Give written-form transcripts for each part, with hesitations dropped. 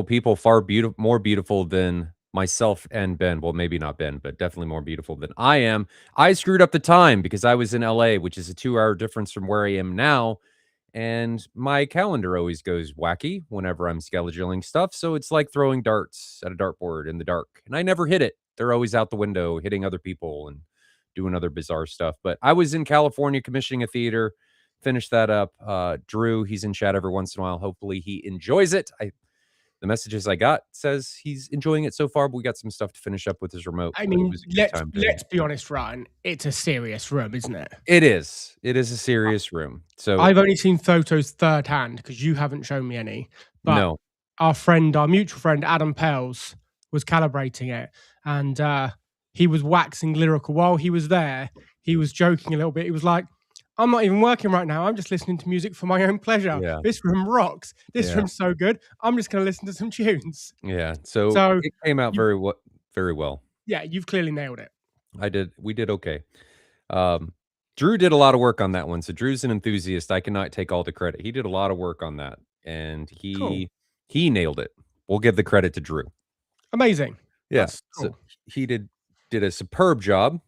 people more beautiful than myself and Ben. Well, maybe not Ben, but definitely more beautiful than I am. I screwed up the time because I was in LA, which is a 2-hour difference from where I am now. And my calendar always goes wacky whenever I'm scheduling stuff. So it's like throwing darts at a dartboard in the dark. And I never hit it. They're always out the window hitting other people and doing other bizarre stuff. But I was in California commissioning a theater, finished that up. Drew, he's in chat every once in a while. Hopefully he enjoys it. The messages I got says he's enjoying it so far, but we got some stuff to finish up with his remote. I But it mean, was a good time doing let's it. be honest, Ryan. It's a serious room, isn't it? It is. It is a serious room. So I've only seen photos third hand because you haven't shown me any. But no. our mutual friend Adam Pels was calibrating it, and he was waxing lyrical while he was there. He was joking a little bit. He was like, "I'm not even working right now. I'm just listening to music for my own pleasure. Yeah. This room rocks. This Yeah. room's so good. I'm just going to listen to some tunes." Yeah. So it came out very well. Yeah, you've clearly nailed it. We did okay. Drew did a lot of work on that one. So Drew's an enthusiast. I cannot take all the credit. He did a lot of work on that, and he nailed it. We'll give the credit to Drew. Amazing. Yeah. That's cool. So he did a superb job.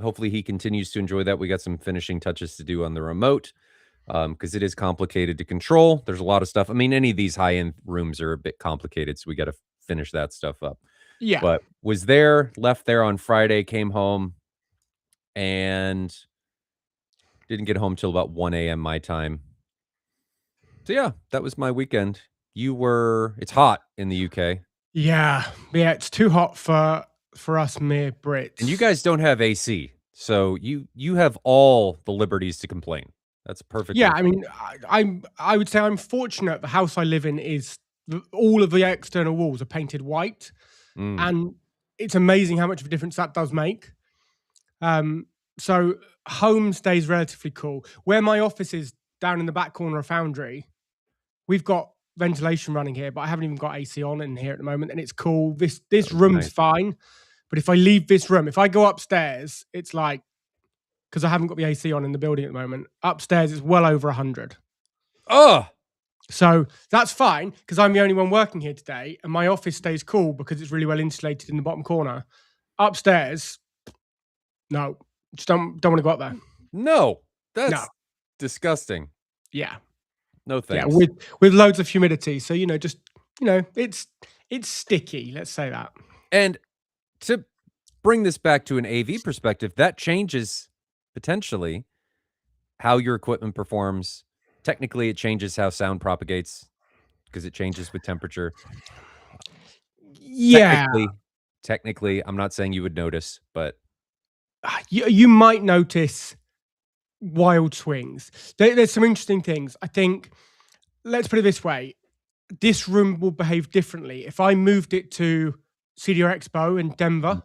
Hopefully he continues to enjoy that. We got some finishing touches to do on the remote. Because it is complicated to control. There's a lot of stuff. I mean, any of these high-end rooms are a bit complicated, so we got to finish that stuff up. Yeah. But left there on Friday, came home, and didn't get home till about 1 a.m. my time. So yeah, that was my weekend. It's hot in the UK. Yeah, it's too hot for us mere Brits. And you guys don't have AC, so you have all the liberties to complain. That's perfect. Yeah, I mean, I would say I'm fortunate. The house I live in is all of the external walls are painted white, and it's amazing how much of a difference that does make. So home stays relatively cool. Where my office is down in the back corner of Foundry, we've got ventilation running here, but I haven't even got AC on in here at the moment, and it's cool. This room's fine, but if I leave this room, if I go upstairs, it's like, because I haven't got the AC on in the building at the moment, upstairs it's well over 100. Oh, so that's fine because I'm the only one working here today, and my office stays cool because it's really well insulated in the bottom corner. Upstairs, no, just don't want to go up there. No, that's disgusting. Yeah, no thanks. Yeah, with loads of humidity, so it's sticky. Let's say that. And to bring this back to an AV perspective, that changes potentially how your equipment performs. Technically, it changes how sound propagates because it changes with temperature. Yeah. Technically, I'm not saying you would notice, but you might notice wild swings. There's some interesting things. I think, let's put it this way. This room will behave differently. If I moved it to CDR Expo in Denver,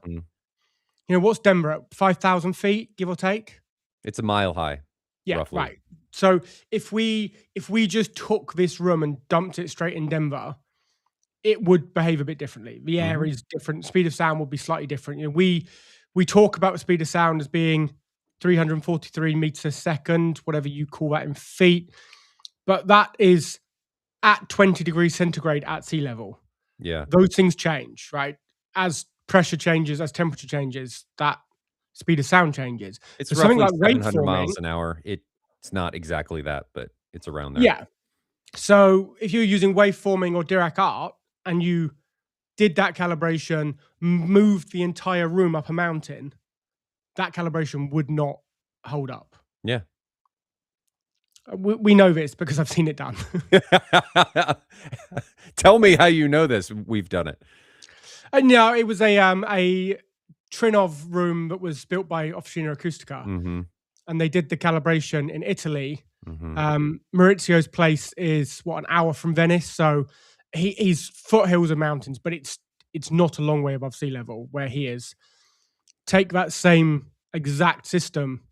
what's Denver at? 5,000 feet, give or take? It's a mile high. Yeah, roughly. Right. So if we just took this room and dumped it straight in Denver, it would behave a bit differently. The air is different. Speed of sound will be slightly different. We talk about the speed of sound as being 343 meters a second, whatever you call that in feet, but that is at 20 degrees centigrade at sea level. Yeah. Those things change, right? As pressure changes, as temperature changes, that speed of sound changes. It's roughly 700 miles an hour. It's not exactly that, but it's around there. Yeah. So if you're using waveforming or Dirac art and you did that calibration, moved the entire room up a mountain, that calibration would not hold up. Yeah. We know this because I've seen it done. Tell me how you know this. We've done it. No, it was a Trinov room that was built by Officina Acustica. And they did the calibration in Italy. Maurizio's place is, an hour from Venice. So he's foothills of mountains, but it's not a long way above sea level where he is. Take that same exact system,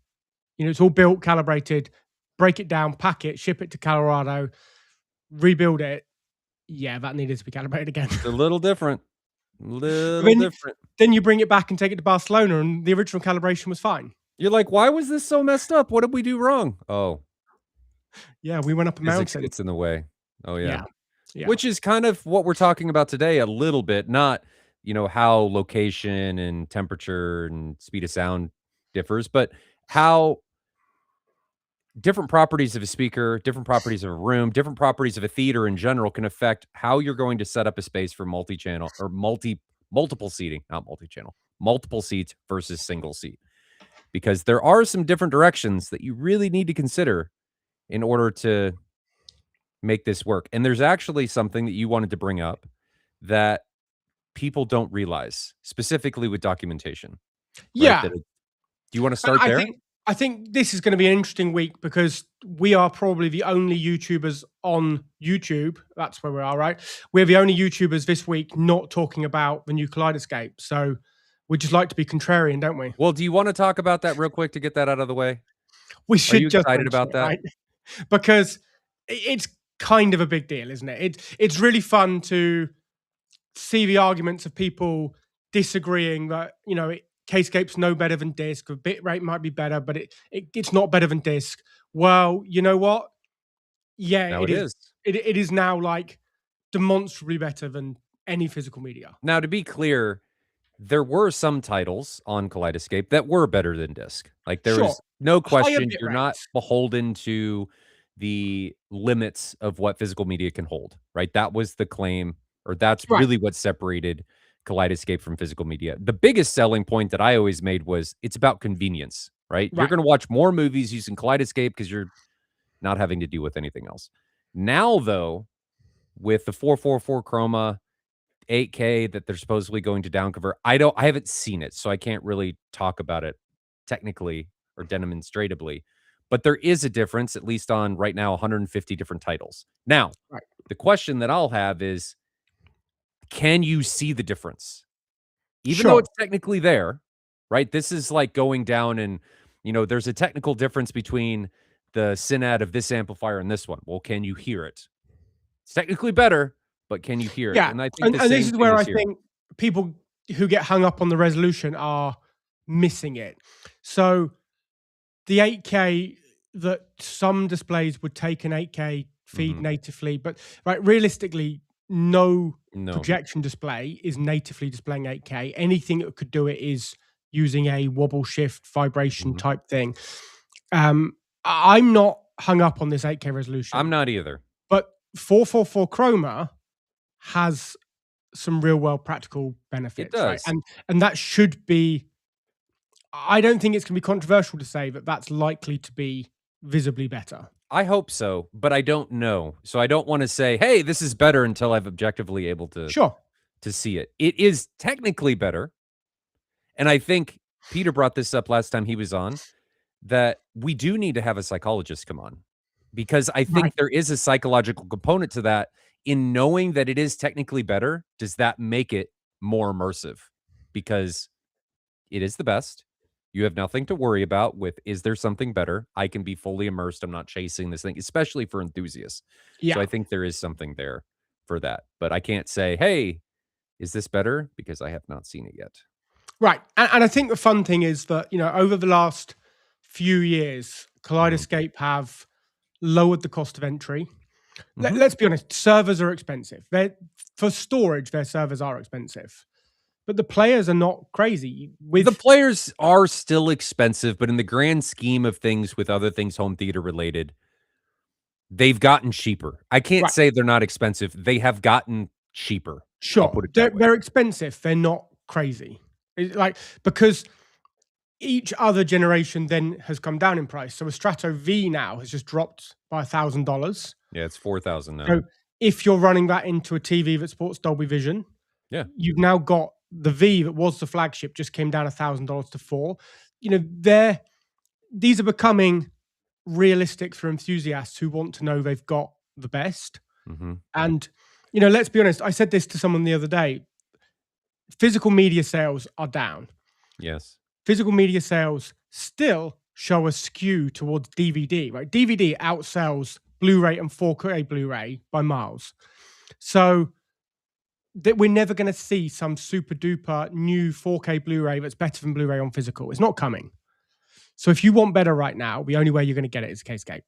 it's all built, calibrated, break it down, pack it, ship it to Colorado, rebuild it. Yeah, that needed to be calibrated again. It's a little different. Then you bring it back and take it to Barcelona, and the original calibration was fine. You're like, why was this so messed up? What did we do wrong? Oh. Yeah, we went up a mountain. It's in the way. Oh, yeah. Yeah. Which is kind of what we're talking about today a little bit, not, how location and temperature and speed of sound differs, but how different properties of a speaker, different properties of a room, different properties of a theater in general can affect how you're going to set up a space for multi-channel or multiple seating, not multi-channel, multiple seats versus single seat. Because there are some different directions that you really need to consider in order to make this work. And there's actually something that you wanted to bring up that people don't realize, specifically with documentation, right? Yeah. Do you wanna And start there? I think this is gonna be an interesting week because we are probably the only YouTubers on YouTube. That's where we are, right? We're the only YouTubers this week not talking about the new Kaleidoscape. So we just like to be contrarian, don't we? Well, do you wanna talk about that real quick to get that out of the way? We Are you should just excited mention about it, that? right? Because it's kind of a big deal, isn't it? It's really fun to see the arguments of people disagreeing that Kscape's no better than disk. The bit rate might be better, but it's not better than disk. Well, you know what? Yeah, Now it it is. is. It is now like demonstrably better than any physical media. Now to be clear, there were some titles on Kaleidoscape that were better than disc. Like, there Sure, was no higher question bit you're not rates. beholden to the limits of what physical media can hold, right? That was the claim, or that's Right, really what separated Kaleidoscape from physical media. The biggest selling point that I always made was it's about convenience, right? You're right, gonna watch more movies using Kaleidoscape because 'cause you're not having to deal with anything else. Now, though, with the 444 chroma, 8K that they're supposedly going to downconvert. I haven't seen it, so I can't really talk about it technically or demonstratively, but there is a difference, at least on right now 150 different titles. Now, right. the question that I'll have is, can you see the difference? Even though Sure. it's technically there, right? This is like going down and, there's a technical difference between the synad of this amplifier and this one. Well, can you hear it? It's technically better, but can you hear it? Yeah, And I think the and this same is thing where is I here. think people who get hung up on the resolution are missing it. So the 8K that some displays would take an 8K feed Mhm. natively, but right, realistically, no No. projection display is natively displaying 8K. Anything that could do it is using a wobble shift vibration Mhm. type thing. I'm not hung up on this 8K I'm resolution, not either. but 444 chroma has some real world practical It benefits, right? does. And that should be. I don't think it's going to be controversial to say that that's likely to be visibly better. I hope so, but I don't know. So I don't wanna say, "Hey, this is better," until I've objectively able Sure. to see it. It is technically better, and I think Peter brought this up last time he was on, that we do need to have a psychologist come on, because I Right. think there is a psychological component to that. In knowing that it is technically better, does that make it more immersive? Because it is the best. You have nothing to worry about with, is there something better? I can be fully immersed. I'm not chasing this thing, especially for enthusiasts. So Yeah. I think there is something there for that. But I can't say, hey, is this better? Because I have not seen it yet. Right. And I think the fun thing is that, over the last few years, Mhm. Kaleidoscape have lowered the cost of entry. Mhm. Let's be honest, servers are expensive. For storage, their servers are expensive. But the players are not crazy. The With players are still expensive, but in the grand scheme of things, with other things home theater related, they've gotten cheaper. I can't right, say they're not expensive. They have gotten cheaper. I'll sure, put it they're that way. they're expensive. They're not crazy. Like because each other generation then has come down in price. So a Strato V now has just dropped by $1,000. Yeah, it's 4,000 now. So if you're running that into a TV that supports Dolby Vision, Yeah. you've now got the V that was the flagship just came down $1,000 to four. These are becoming realistic for enthusiasts who want to know they've got the best. Mhm. And let's be honest. I said this to someone the other day. Physical media sales are down. Yes. Physical media sales still show a skew towards DVD, right? DVD outsells Blu-ray and 4K Blu-ray by miles. So that we're never going to see some super duper new 4K Blu-ray that's better than Blu-ray on physical. It's not coming. So if you want better right now, the only way you're going to get it is Kscape.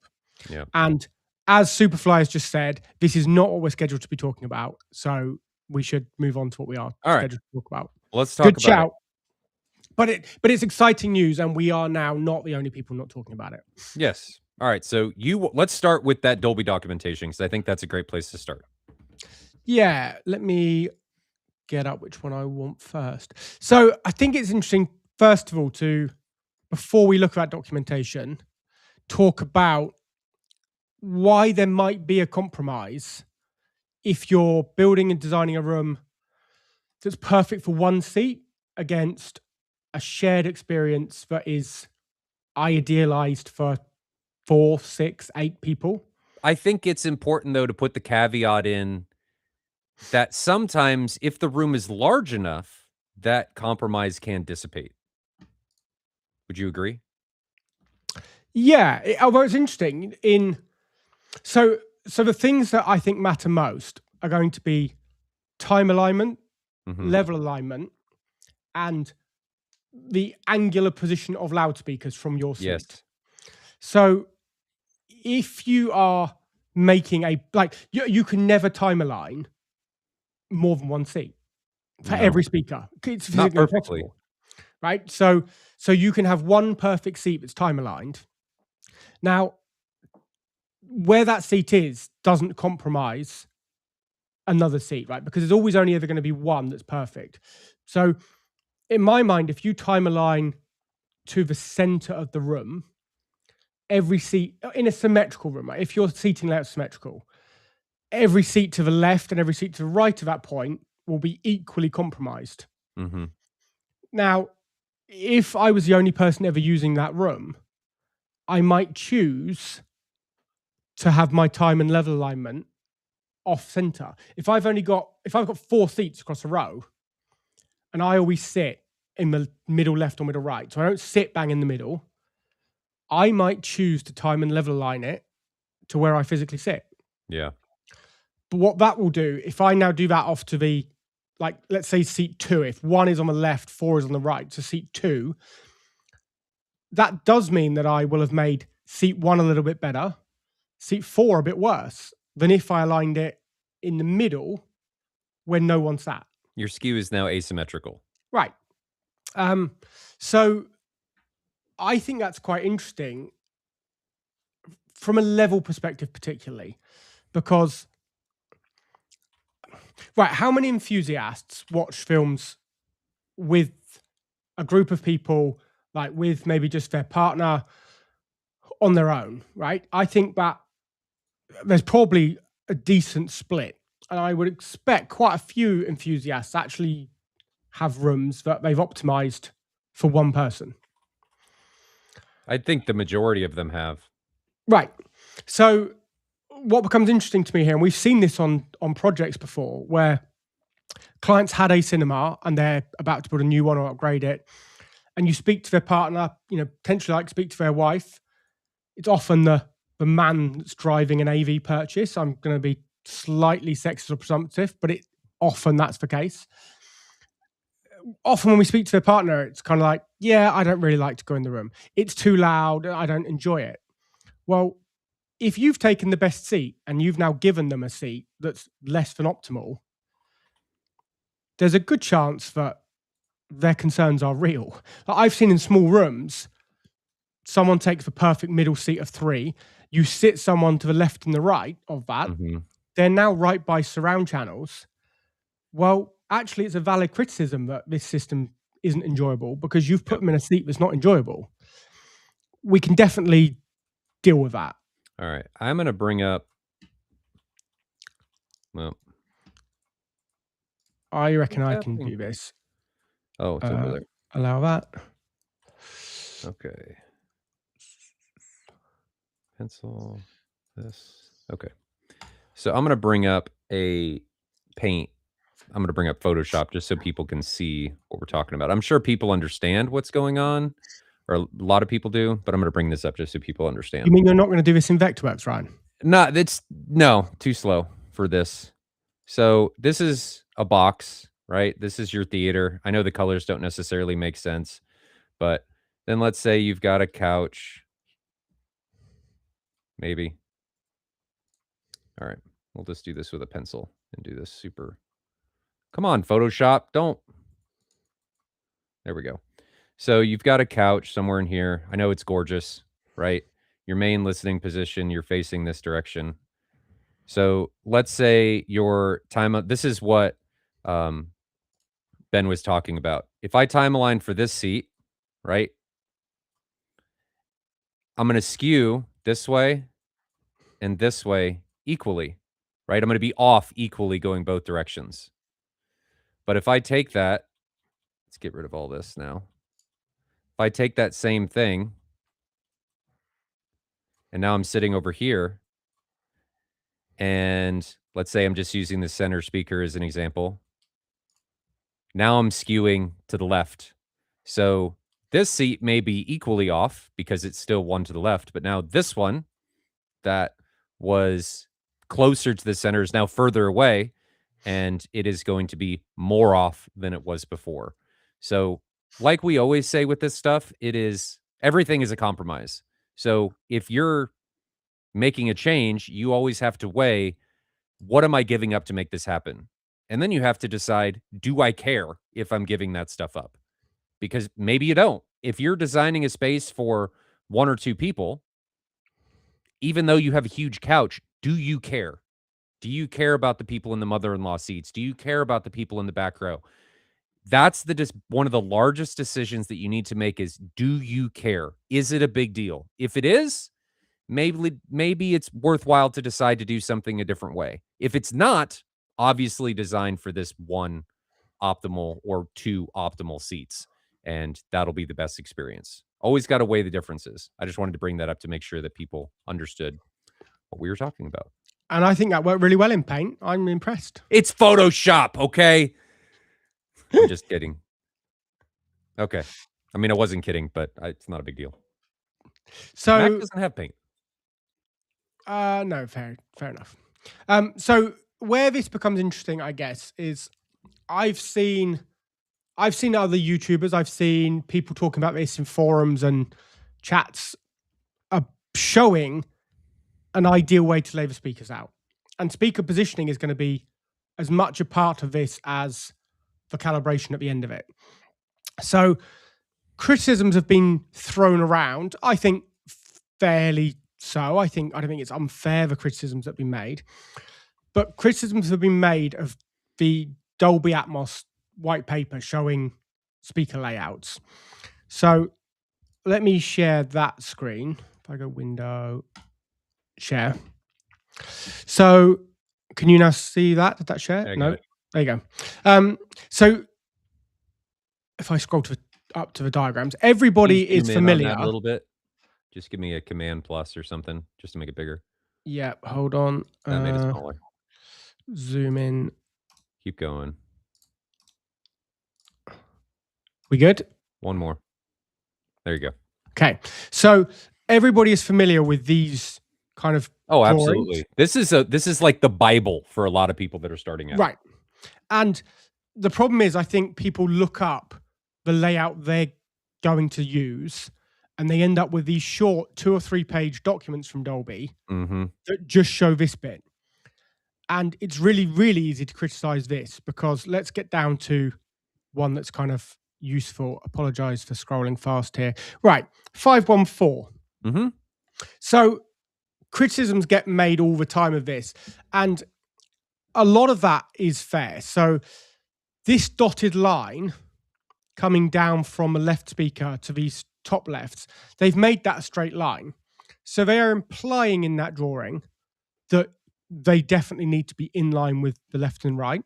Yeah. And as Superfly has just said, this is not what we're scheduled to be talking about. So we should move on to what we are All right, scheduled to talk about. let's talk Good about it. shout. But it's exciting news, and we are now not the only people not talking about it. Yes. All right. So let's start with that Dolby documentation because I think that's a great place to start. Yeah, let me get up which one I want first. So I think it's interesting, first of all, to before we look at documentation, talk about why there might be a compromise if you're building and designing a room that's perfect for one seat against a shared experience that is idealized for 4, 6, 8 people. I think it's important though to put the caveat in that sometimes if the room is large enough, that compromise can dissipate. Would you agree? Yeah, although it's interesting so the things that I think matter most are going to be time alignment, level alignment, and the angular position of loudspeakers from your seat. Yes. So if you are making you can never time align more than one seat for every speaker. It's physically impossible, right? So you can have one perfect seat that's time aligned. Now, where that seat is doesn't compromise another seat, right? Because there's always only ever going to be one that's perfect. So in my mind, if you time align to the center of the room, every seat in a symmetrical room, right? If your seating layout is symmetrical, every seat to the left and every seat to the right of that point will be equally compromised. Now, if I was the only person ever using that room, I might choose to have my time and level alignment off center. If I've got 4 seats across a row, and I always sit in the middle left or middle right, so I don't sit bang in the middle, I might choose to time and level align it to where I physically sit. Yeah. But what that will do, if I now do that off to the, like, let's say seat 2, if 1 is on the left, 4 is on the right, so seat 2, that does mean that I will have made seat 1 a little bit better, seat 4 a bit worse than if I aligned it in the middle when no one sat. Your skew is now asymmetrical. Right. So I think that's quite interesting from a level perspective, particularly because, right, how many enthusiasts watch films with a group of people, like with maybe just their partner on their own, right? I think that there's probably a decent split. And I would expect quite a few enthusiasts actually have rooms that they've optimized for one person. I think the majority of them have. Right. So what becomes interesting to me here, and we've seen this on projects before, where clients had a cinema and they're about to build a new one or upgrade it, and you speak to their partner, potentially like speak to their wife. It's often the man that's driving an AV purchase. I'm going to be slightly sexist or presumptive, but often that's the case. Often when we speak to their partner, it's kind of like, yeah, I don't really like to go in the room. It's too loud. I don't enjoy it. Well, if you've taken the best seat and you've now given them a seat that's less than optimal, there's a good chance that their concerns are real. Like I've seen in small rooms, someone takes the perfect middle seat of 3. You sit someone to the left and the right of that. They're now right by surround channels. Well, actually, it's a valid criticism that this system isn't enjoyable because you've put them in a seat that's not enjoyable. We can definitely deal with that. All right. I'm going to bring up. Well, I reckon I can do this. Oh, it's over there. Allow that. Okay. Pencil. This. Okay. So I'm going to bring up a paint. I'm going to bring up Photoshop just so people can see what we're talking about. I'm sure people understand what's going on, or a lot of people do, but I'm going to bring this up just so people understand. You mean you're not going to do this in Vectorworks, Ryan? No, too slow for this. So this is a box, right? This is your theater. I know the colors don't necessarily make sense, but then let's say you've got a couch, maybe. All right. We'll just do this with a pencil and do this super. Come on, Photoshop. Don't. There we go. So you've got a couch somewhere in here. I know it's gorgeous, right? Your main listening position, you're facing this direction. So let's say your time, this is what um, Ben was talking about. If I time align for this seat, right, I'm going to skew this way and this way equally, right? I'm going to be off equally going both directions. But if I take that, let's get rid of all this now. If I take that same thing, and now I'm sitting over here, and let's say I'm just using the center speaker as an example. Now I'm skewing to the left. So this seat may be equally off because it's still one to the left, but now this one that was closer to the center is now further away, and it is going to be more off than it was before. So, like we always say with this stuff, everything is a compromise. So, if you're making a change, you always have to weigh, what am I giving up to make this happen? And then you have to decide, do I care if I'm giving that stuff up? Because maybe you don't. If you're designing a space for one or two people, even though you have a huge couch, do you care? Do you care about the people in the mother-in-law seats? Do you care about the people in the back row? That's one of the largest decisions that you need to make is, do you care? Is it a big deal? If it is, maybe it's worthwhile to decide to do something a different way. If it's not, obviously design for this one optimal or two optimal seats, and that'll be the best experience. Always got to weigh the differences. I just wanted to bring that up to make sure that people understood what we were talking about. And I think that worked really well in Paint. I'm impressed. It's Photoshop, okay? I'm just kidding. Okay. I mean, I wasn't kidding, but it's not a big deal. So Mac doesn't have Paint. No, fair enough. So where this becomes interesting, I guess, is I've seen other YouTubers, I've seen people talking about this in forums and chats, showing an ideal way to lay the speakers out. And speaker positioning is going to be as much a part of this as the calibration at the end of it. So criticisms have been thrown around, I think fairly so. I don't think it's unfair, the criticisms that have been made. But criticisms have been made of the Dolby Atmos white paper showing speaker layouts. So let me share that screen. If I go window, share. So can you now see that? Did that share? No. There you go. So if I scroll up to the diagrams, everybody is familiar. A little bit. Just give me a Command plus or something just to make it bigger. Yeah, hold on. That made it smaller. Zoom in. Keep going. We good? One more. There you go. Okay. So everybody is familiar with these kind of drawings. Absolutely. This is like the Bible for a lot of people that are starting out. Right. And the problem is, I think people look up the layout they're going to use, and they end up with these short 2 or 3 page documents from Dolby that just show this bit. And it's really, really easy to criticize this, because let's get down to one that's kind of useful. Apologize for scrolling fast here. Right, 514. So criticisms get made all the time of this, and a lot of that is fair. So this dotted line coming down from a left speaker to these top lefts, they've made that a straight line. So they are implying in that drawing that they definitely need to be in line with the left and right.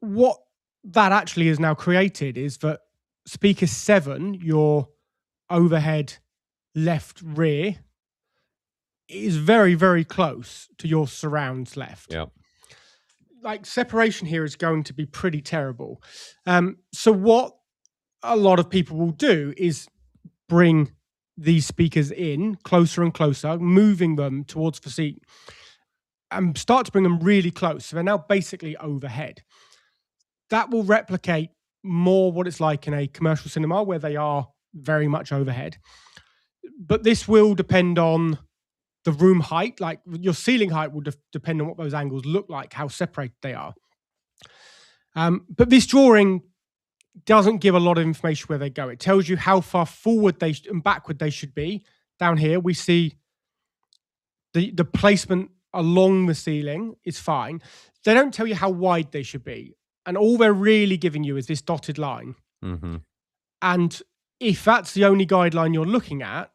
What that actually has now created is that speaker 7, your overhead left rear, is very, very close to your surrounds left. Yeah. Like, separation here is going to be pretty terrible. So what a lot of people will do is bring these speakers in closer and closer, moving them towards the seat, and start to bring them really close. So they're now basically overhead. That will replicate more what it's like in a commercial cinema, where they are very much overhead. But this will depend on the room height, like your ceiling height will depend on what those angles look like, how separated they are. But this drawing doesn't give a lot of information where they go. It tells you how far forward and backward they should be. Down here, we see the placement along the ceiling is fine. They don't tell you how wide they should be. And all they're really giving you is this dotted line. Mm-hmm. And if that's the only guideline you're looking at,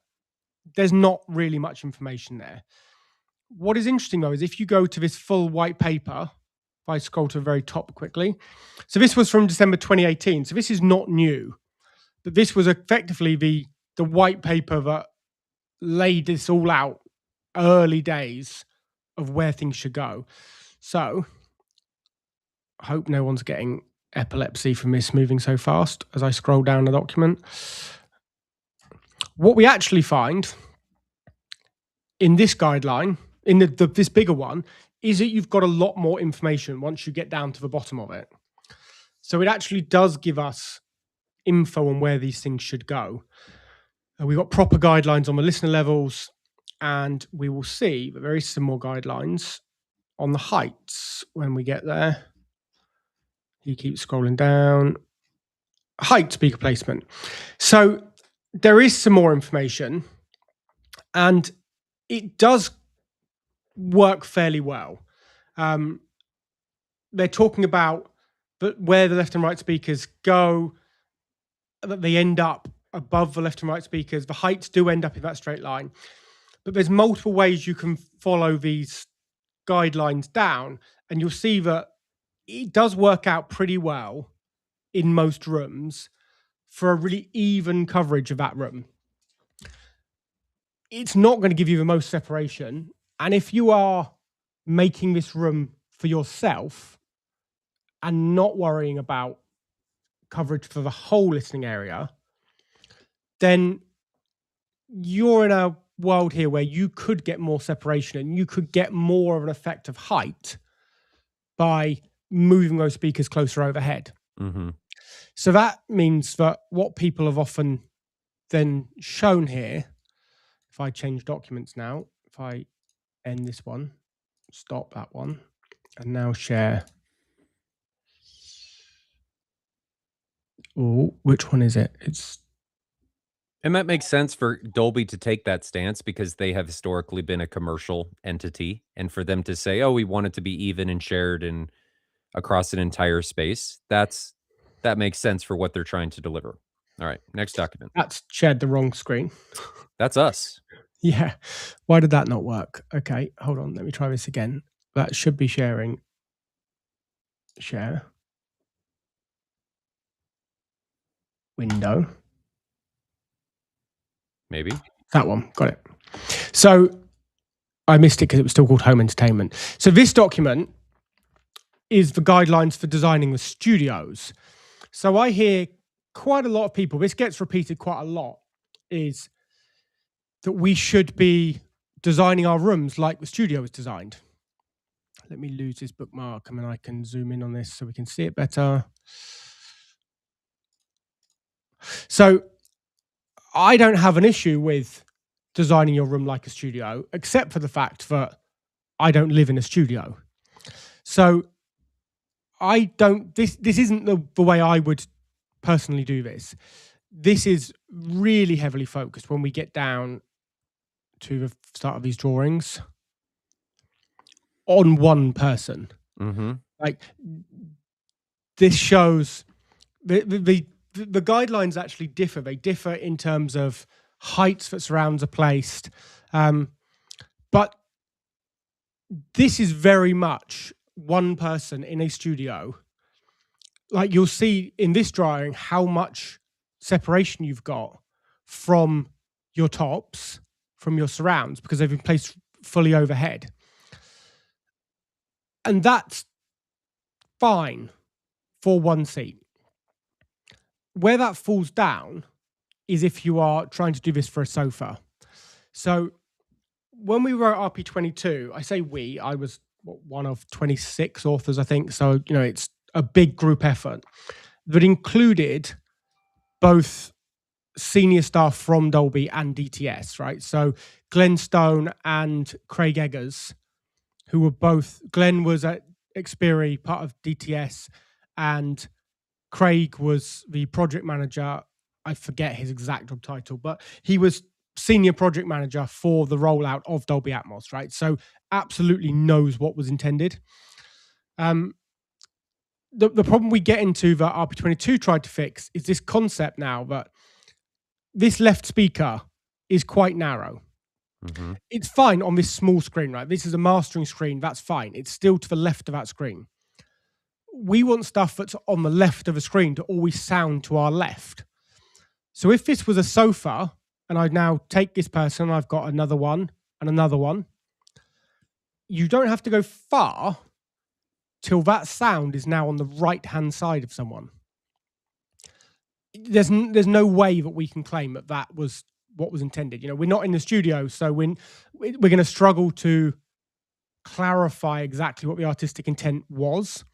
there's not really much information there. What is interesting, though, is if you go to this full white paper, if I scroll to the very top quickly. So this was from December 2018. So this is not new. But this was effectively the white paper that laid this all out, early days of where things should go. So I hope no one's getting epilepsy from this moving so fast as I scroll down the document. What we actually find in this guideline, in this bigger one, is that you've got a lot more information once you get down to the bottom of it. So it actually does give us info on where these things should go. We've got proper guidelines on the listener levels, and we will see that there is some more guidelines on the heights when we get there. You keep scrolling down. Height speaker placement. So there is some more information, and it does work fairly well. They're talking about where the left and right speakers go, that they end up above the left and right speakers. The heights do end up in that straight line. But there's multiple ways you can follow these guidelines down, and you'll see that it does work out pretty well in most rooms for a really even coverage of that room. It's not going to give you the most separation. And if you are making this room for yourself and not worrying about coverage for the whole listening area, then you're in a world here where you could get more separation and you could get more of an effect of height by moving those speakers closer overhead. Mm-hmm. So that means that what people have often then shown here, if I change documents now, if I end this one, stop that one, and now share. Oh, which one is it? It might make sense for Dolby to take that stance because they have historically been a commercial entity, and for them to say, "Oh, we want it to be even and shared and across an entire space," that makes sense for what they're trying to deliver. All right, next document. That's shared the wrong screen. That's us. Yeah. Why did that not work? Okay, hold on. Let me try this again. That should be sharing. Share. Window. Maybe. That one. Got it. So I missed it because it was still called Home Entertainment. So this document is the guidelines for designing the studios. So I hear quite a lot of people, this gets repeated quite a lot, is that we should be designing our rooms like the studio is designed. Let me lose this bookmark and then I can zoom in on this so we can see it better. So I don't have an issue with designing your room like a studio, except for the fact that I don't live in a studio. So I don't, this isn't the way I would personally do this. This is really heavily focused when we get down to the start of these drawings on one person. Mm-hmm. Like this shows the guidelines actually differ. They differ in terms of heights that surrounds are placed. But this is very much one person in a studio. Like you'll see in this drawing how much separation you've got from your tops, from your surrounds, because they've been placed fully overhead. And that's fine for one seat. Where that falls down is if you are trying to do this for a sofa. So when we wrote RP22, I say we, I was one of 26 authors, I think. So, you know, it's a big group effort that included both senior staff from Dolby and DTS, right? So Glenn Stone and Craig Eggers, who were both. Glenn was at Xperi, part of DTS, and Craig was the project manager. I forget his exact job title, but he was senior project manager for the rollout of Dolby Atmos, right? So absolutely knows what was intended. The problem we get into that RP22 tried to fix is this concept now that this left speaker is quite narrow. Mm-hmm. It's fine on this small screen, right? This is a mastering screen. That's fine. It's still to the left of that screen. We want stuff that's on the left of a screen to always sound to our left. So if this was a sofa and I now take this person, I've got another one and another one, you don't have to go far till that sound is now on the right-hand side of someone. There's no way that we can claim that that was what was intended. You know, we're not in the studio, so we're going to struggle to clarify exactly what the artistic intent was,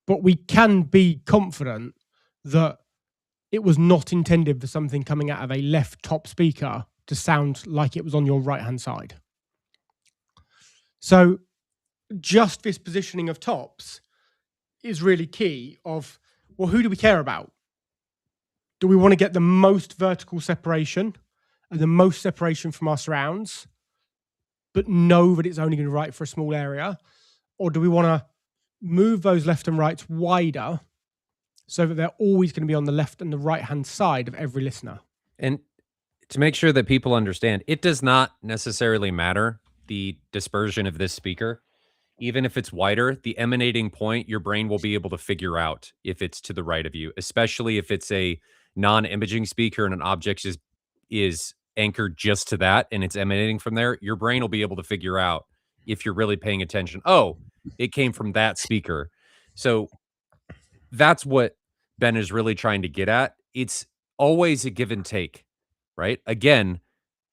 but we can be confident that it was not intended for something coming out of a left top speaker to sound like it was on your right-hand side. So just this positioning of tops is really key of, well, who do we care about? Do we want to get the most vertical separation and the most separation from our surrounds, but know that it's only going to be right for a small area? Or do we want to move those left and rights wider so that they're always going to be on the left and the right-hand side of every listener? And to make sure that people understand, it does not necessarily matter the dispersion of this speaker. Even if it's wider, the emanating point, your brain will be able to figure out if it's to the right of you, especially if it's a non-imaging speaker and an object is anchored just to that and it's emanating from there. Your brain will be able to figure out if you're really paying attention. Oh, it came from that speaker. So that's what Ben is really trying to get at. It's always a give and take, right? Again,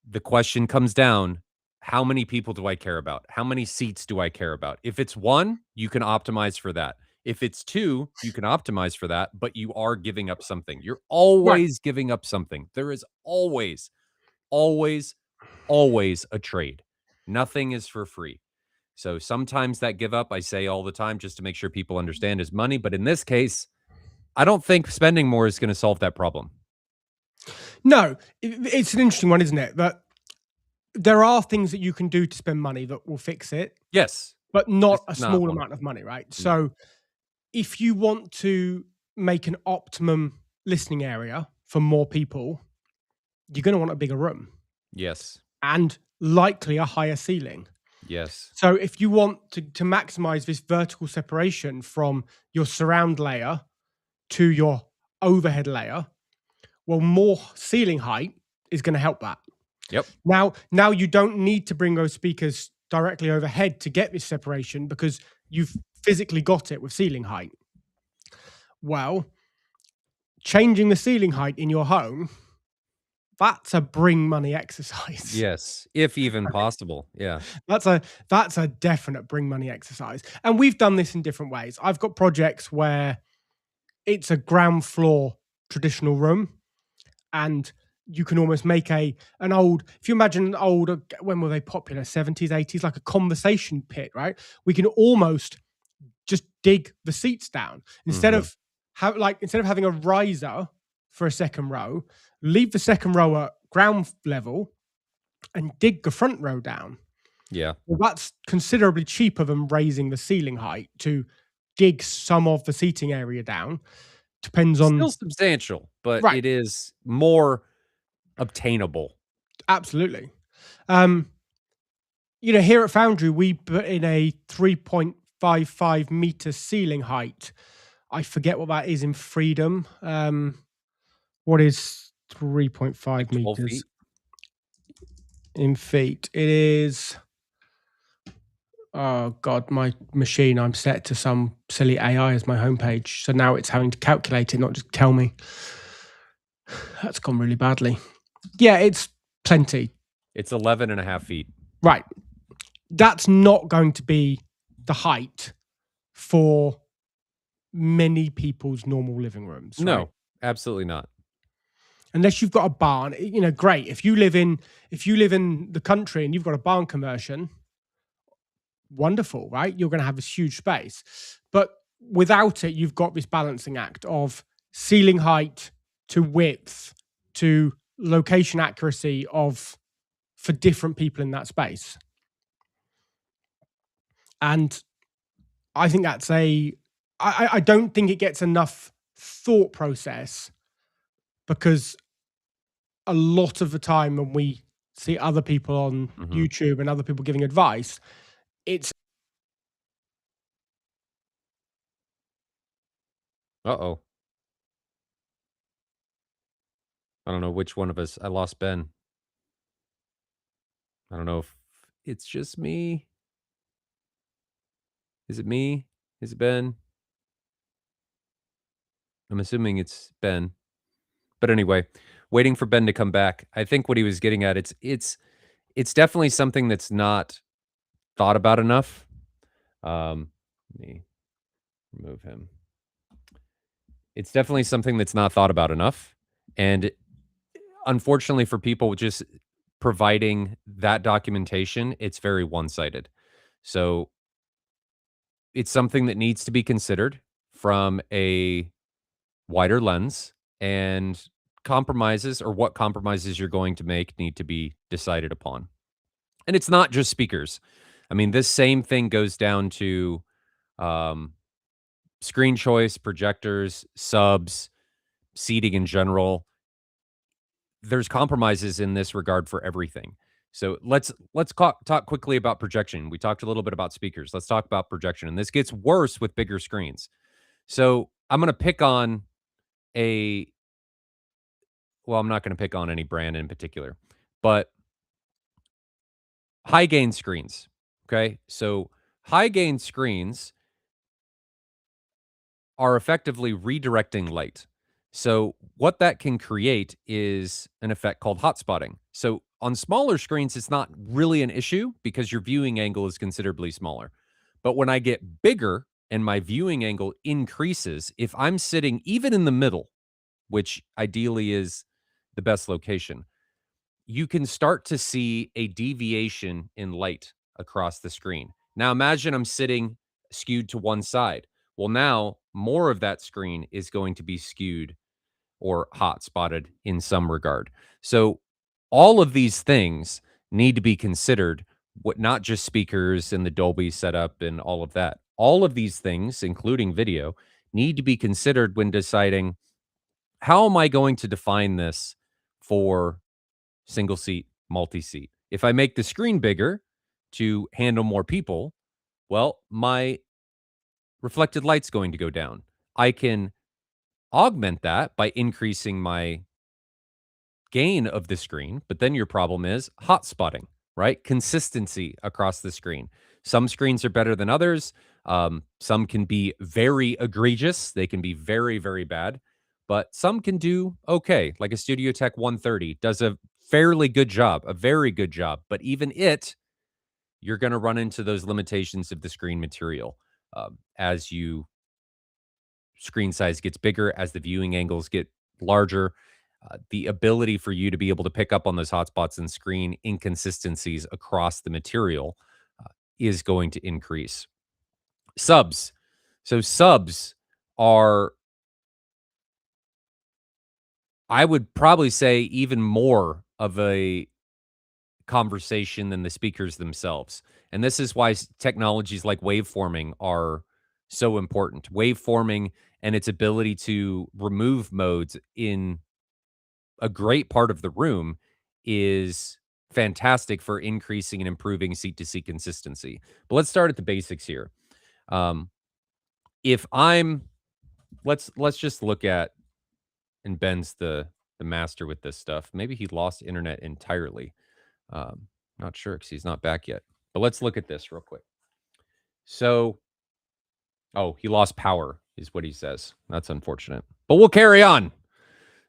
the question comes down, how many people do I care about? How many seats do I care about? If it's one, you can optimize for that. If it's two, you can optimize for that, but you are giving up something. You're Right. always giving up something. There is always, always, always a trade. Nothing is for free. So sometimes that give up, I say all the time, just to make sure people understand, is money. But in this case, I don't think spending more is going to solve that problem. No, it's an interesting one, isn't it? That there are things that you can do to spend money that will fix it. Yes. But not a It's not small one. amount of money, right? No. So if you want to make an optimum listening area for more people, you're going to want a bigger room Yes. and likely a higher ceiling. Yes. So if you want to maximize this vertical separation from your surround layer to your overhead layer, well, more ceiling height is going to help that. Yep. Now you don't need to bring those speakers directly overhead to get this separation because you've physically got it with ceiling height. Well, changing the ceiling height in your home, that's a bring money exercise. Yes, if even possible. Yeah. That's a definite bring money exercise. And we've done this in different ways. I've got projects where it's a ground floor traditional room and you can almost make an old, if you imagine an old, when were they popular? 70s, 80s, like a conversation pit, right? We can almost just dig the seats down instead of having a riser for a second row, leave the second row at ground level and dig the front row down. Yeah. Well, that's considerably cheaper than raising the ceiling height to dig some of the seating area down. Depends on Still substantial, but Right. it is more obtainable. Absolutely. Here at Foundry, we put in a 3.55 meter ceiling height. I forget what that is in freedom. What is 3.5 12 meters feet? in feet? It is. Oh God, my machine. I'm set to some silly AI as my homepage, so now it's having to calculate it, not just tell me. That's gone really badly. Yeah, it's plenty. It's 11 and a half feet. Right. That's not going to be the height for many people's normal living rooms. No, right? absolutely not. unless you've got a barn, great. If you live in the country and you've got a barn conversion, wonderful, right? You're going to have this huge space. But without it, you've got this balancing act of ceiling height to width to location accuracy of for different people in that space. And I think that's I don't think it gets enough thought process, because a lot of the time when we see other people on Mhm. YouTube and other people giving advice, it's Uh-oh. I don't know which one of us. I lost Ben. I don't know if it's just me. Is it me? Is it Ben? I'm assuming it's Ben. But anyway, waiting for Ben to come back. I think what he was getting at, it's definitely something that's not thought about enough. Let me remove him. It's definitely something that's not thought about enough. And unfortunately for people just providing that documentation, it's very one-sided. So it's something that needs to be considered from a wider lens, and compromises, or what compromises you're going to make, need to be decided upon. And it's not just speakers. I mean, this same thing goes down to um, screen choice, projectors, subs, seating in general. There's compromises in this regard for everything. So talk quickly about projection. We talked a little bit about speakers. Let's talk about projection, and this gets worse with bigger screens. So I'm going to pick on a well, I'm not going to pick on any brand in particular, but high gain screens. Okay. So high gain screens are effectively redirecting light. So what that can create is an effect called hot spotting. So on smaller screens, it's not really an issue because your viewing angle is considerably smaller. But when I get bigger and my viewing angle increases, if I'm sitting even in the middle, which ideally is the best location, you can start to see a deviation in light across the screen. Now, imagine I'm sitting skewed to one side. Well, now more of that screen is going to be skewed or hot spotted in some regard. So, all of these things need to be considered, what not just speakers and the Dolby setup and all of that. All of these things, including video, need to be considered when deciding, how am I going to define this for single seat, multi seat? If I make the screen bigger to handle more people, well, my reflected light's going to go down. I can augment that by increasing my gain of the screen, but then your problem is hot spotting, right? Consistency across the screen. Some screens are better than others. Some can be very egregious. They can be very, very bad, but some can do okay. Like a Studio Tech 130 does a fairly good job, a very good job. But even it, you're going to run into those limitations of the screen material as you screen size gets bigger, as the viewing angles get larger. The ability for you to be able to pick up on those hotspots and screen inconsistencies across the material is going to increase. Subs. So subs are, I would probably say, even more of a conversation than the speakers themselves. And this is why technologies like waveforming are so important. Waveforming and its ability to remove modes in a great part of the room is fantastic for increasing and improving seat to seat consistency. But let's start at the basics here. Um, if I'm let's just look at, and Ben's the master with this stuff. Maybe he lost internet entirely. Not sure because he's not back yet. But let's look at this real quick. So, oh, he lost power, is what he says. That's unfortunate. But we'll carry on.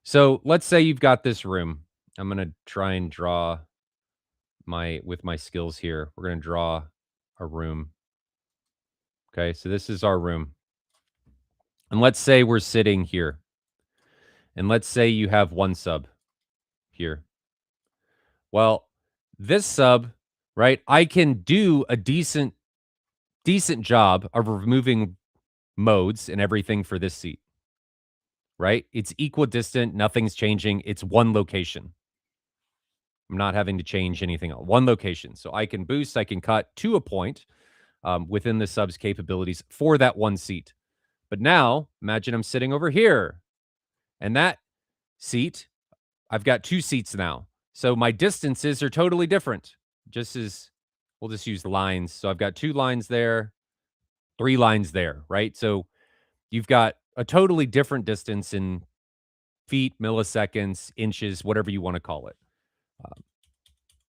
So let's say you've got this room. I'm gonna try and draw with my skills here. We're gonna draw a room. Okay, so this is our room. And let's say we're sitting here. And let's say you have one sub. here. Well, this sub, right? I can do a decent job of removing modes and everything for this seat, right? It's equidistant, nothing's changing. It's one location. I'm not having to change anything else. One location. So I can boost, I can cut to a point within the sub's capabilities for that one seat. But now, imagine I'm sitting over here, and that seat, I've got 2 seats now. So my distances are totally different. Just as we'll just use lines. So I've got 2 lines there, 3 lines there, right? So you've got a totally different distance in feet, milliseconds, inches, whatever you want to call it.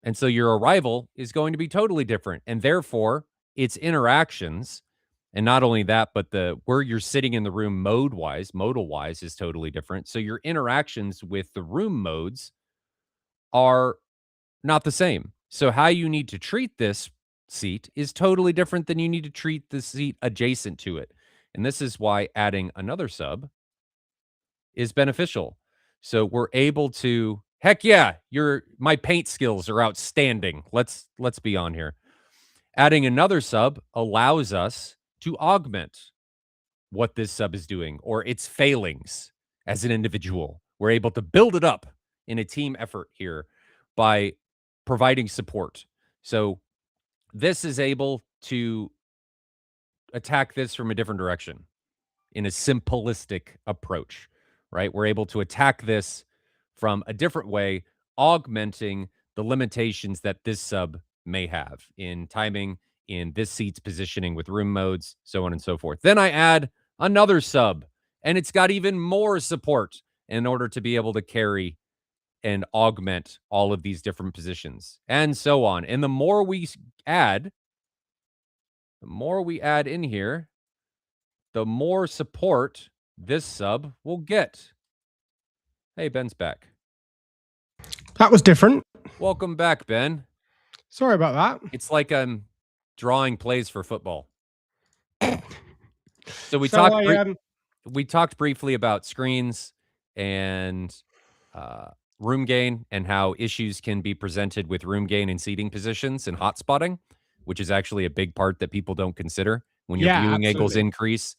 And so your arrival is going to be totally different. And therefore, its interactions, and not only that, but the where you're sitting in the room modal wise is totally different. So your interactions with the room modes are not the same. So how you need to treat this seat is totally different than you need to treat the seat adjacent to it. And this is why adding another sub is beneficial. So we're able to heck yeah, my paint skills are outstanding. Let's be on here. Adding another sub allows us to augment what this sub is doing or its failings as an individual. We're able to build it up in a team effort here by providing support. So this is able to attack this from a different direction in a simplistic approach, right? We're able to attack this from a different way, augmenting the limitations that this sub may have in timing, in this seat's positioning with room modes, so on and so forth. Then I add another sub, and it's got even more support in order to be able to carry and augment all of these different positions and so on. And the more we add, in here, the more support this sub will get. Hey, Ben's back. That was different. Welcome back, Ben. Sorry about that. It's like I'm drawing plays for football. So we talked briefly about screens and room gain and how issues can be presented with room gain and seating positions and hotspotting, which is actually a big part that people don't consider. When your viewing angles increase,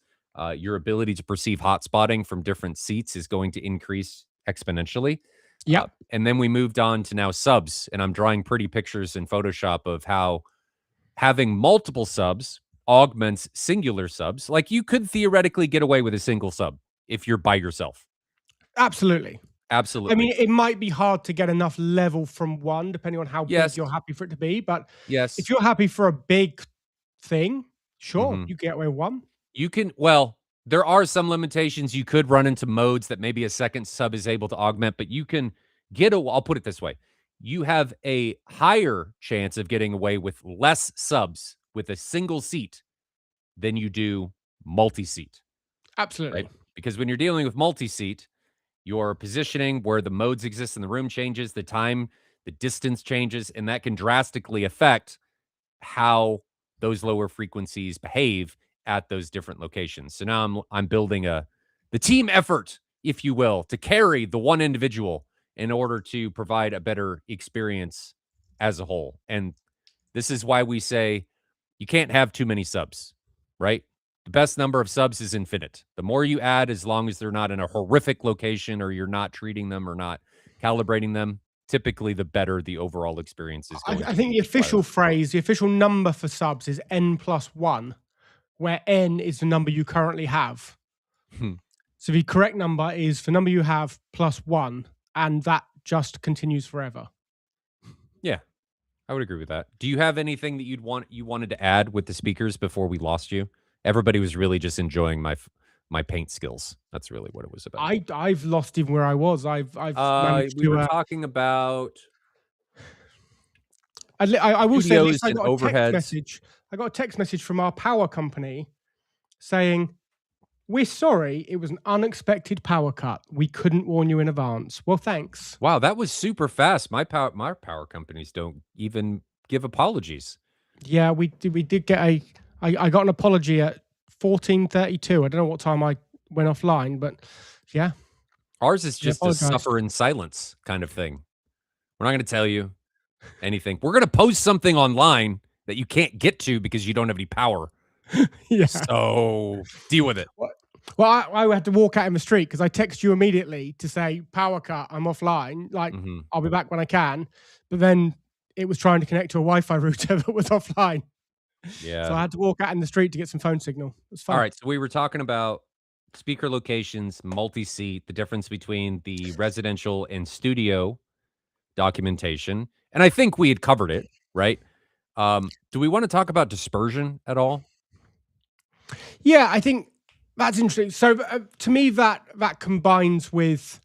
your ability to perceive hotspotting from different seats is going to increase exponentially. Yeah. And then we moved on to now subs, and I'm drawing pretty pictures in Photoshop of how having multiple subs augments singular subs. Like you could theoretically get away with a single sub if you're by yourself. Absolutely. Absolutely. I mean, it might be hard to get enough level from one, depending on how big you're happy for it to be. But if you're happy for a big thing, sure, you get away with one. You can, well, there are some limitations. You could run into modes that maybe a second sub is able to augment, but you can I'll put it this way. You have a higher chance of getting away with less subs with a single seat than you do multi-seat. Absolutely. Right? Because when you're dealing with multi-seat, your positioning, where the modes exist in the room changes, the time, the distance changes, and that can drastically affect how those lower frequencies behave at those different locations. So now I'm building the team effort, if you will, to carry the one individual in order to provide a better experience as a whole. And this is why we say you can't have too many subs, right? The best number of subs is infinite. The more you add, as long as they're not in a horrific location or you're not treating them or not calibrating them, typically the better the overall experience is going to be. I think the official phrase, the official number for subs is n+1, where n is the number you currently have. So the correct number is the number you have +1, and that just continues forever. Yeah, I would agree with that. Do you have anything that you wanted to add with the speakers before we lost you? Everybody was really just enjoying my paint skills. That's really what it was about. I've lost even where I was. I've managed we were talking about I will say this, I and got a text overheads. message. I got a text message from our power company saying, "We're sorry, it was an unexpected power cut. We couldn't warn you in advance." Well, thanks. Wow, that was super fast. My power companies don't even give apologies. Yeah, we did get I got an apology at 14:32. I don't know what time I went offline, but yeah. Ours is just a suffer in silence kind of thing. We're not going to tell you anything. We're going to post something online that you can't get to because you don't have any power. Yeah. So deal with it. Well, I had to walk out in the street because I text you immediately to say, power cut, I'm offline. Like, I'll be back when I can. But then it was trying to connect to a Wi-Fi router that was offline. So Yeah. I had to walk out in the street to get some phone signal. It was All fun. right. So we were talking about speaker locations, multi-seat, the difference between the residential and studio documentation. And I think we had covered it, right? Do we want to talk about dispersion at all? Yeah, I think that's interesting. So to me, that combines with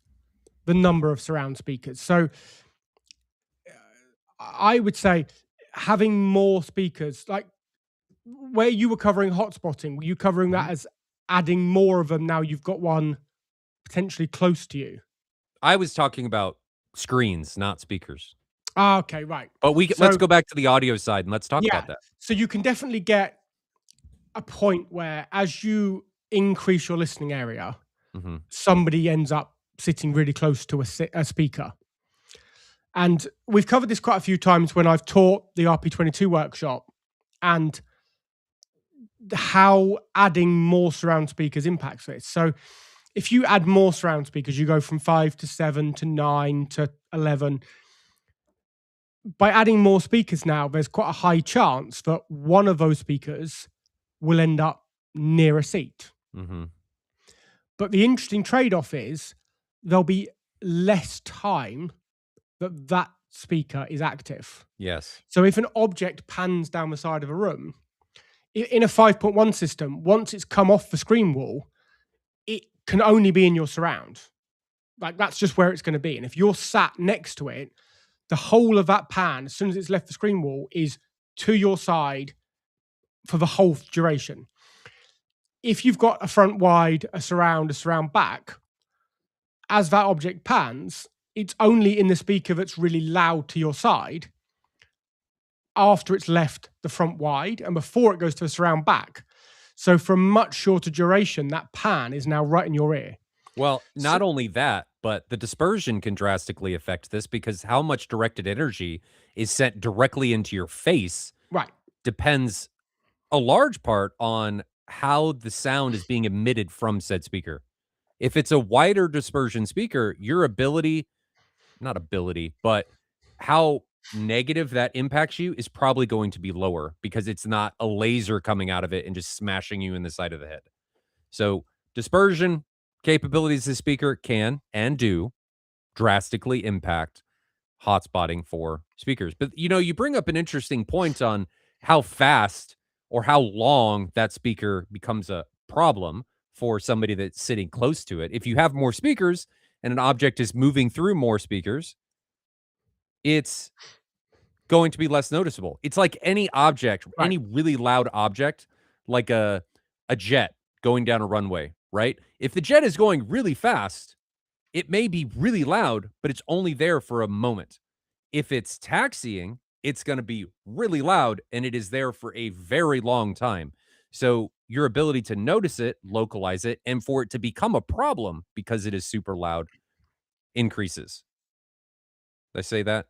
the number of surround speakers. So I would say having more speakers, like where you were covering hotspotting, were you covering that Mhm. as adding more of them now you've got one potentially close to you? I was talking about screens, not speakers. Ah, okay, right. But let's So go back to the audio side and let's talk yeah, about that. so you can definitely get a point where as you increase your listening area, Mhm. somebody ends up sitting really close to a speaker. And we've covered this quite a few times when I've taught the RP22 workshop and how adding more surround speakers impacts this. So if you add more surround speakers, you go from 5 to 7 to 9 to 11. By adding more speakers now, there's quite a high chance that one of those speakers will end up near a seat. Mhm. But the interesting trade off is there'll be less time that that speaker is active. Yes. So if an object pans down the side of a room, in a 5.1 system, once it's come off the screen wall, it can only be in your surround. Like that's just where it's going to be. And if you're sat next to it, the whole of that pan, as soon as it's left the screen wall, is to your side for the whole duration. If you've got a front wide, a surround back, as that object pans, it's only in the speaker that's really loud to your side after it's left the front wide and before it goes to the surround back. So for a much shorter duration, that pan is now right in your ear. Well, So, not only that, but the dispersion can drastically affect this because how much directed energy is sent directly into your face right. depends a large part on how the sound is being emitted from said speaker. If it's a wider dispersion speaker, your ability, not ability, but how negative that impacts you is probably going to be lower because it's not a laser coming out of it and just smashing you in the side of the head. So, dispersion capabilities of the speaker can and do drastically impact hotspotting for speakers. But you bring up an interesting point on how fast or how long that speaker becomes a problem for somebody that's sitting close to it. If you have more speakers and an object is moving through more speakers, it's going to be less noticeable. It's like any object, Right. any really loud object, like a jet going down a runway, right? If the jet is going really fast, it may be really loud, but it's only there for a moment. If it's taxiing, it's going to be really loud and it is there for a very long time. So your ability to notice it, localize it, and for it to become a problem because it is super loud increases. Did I say that?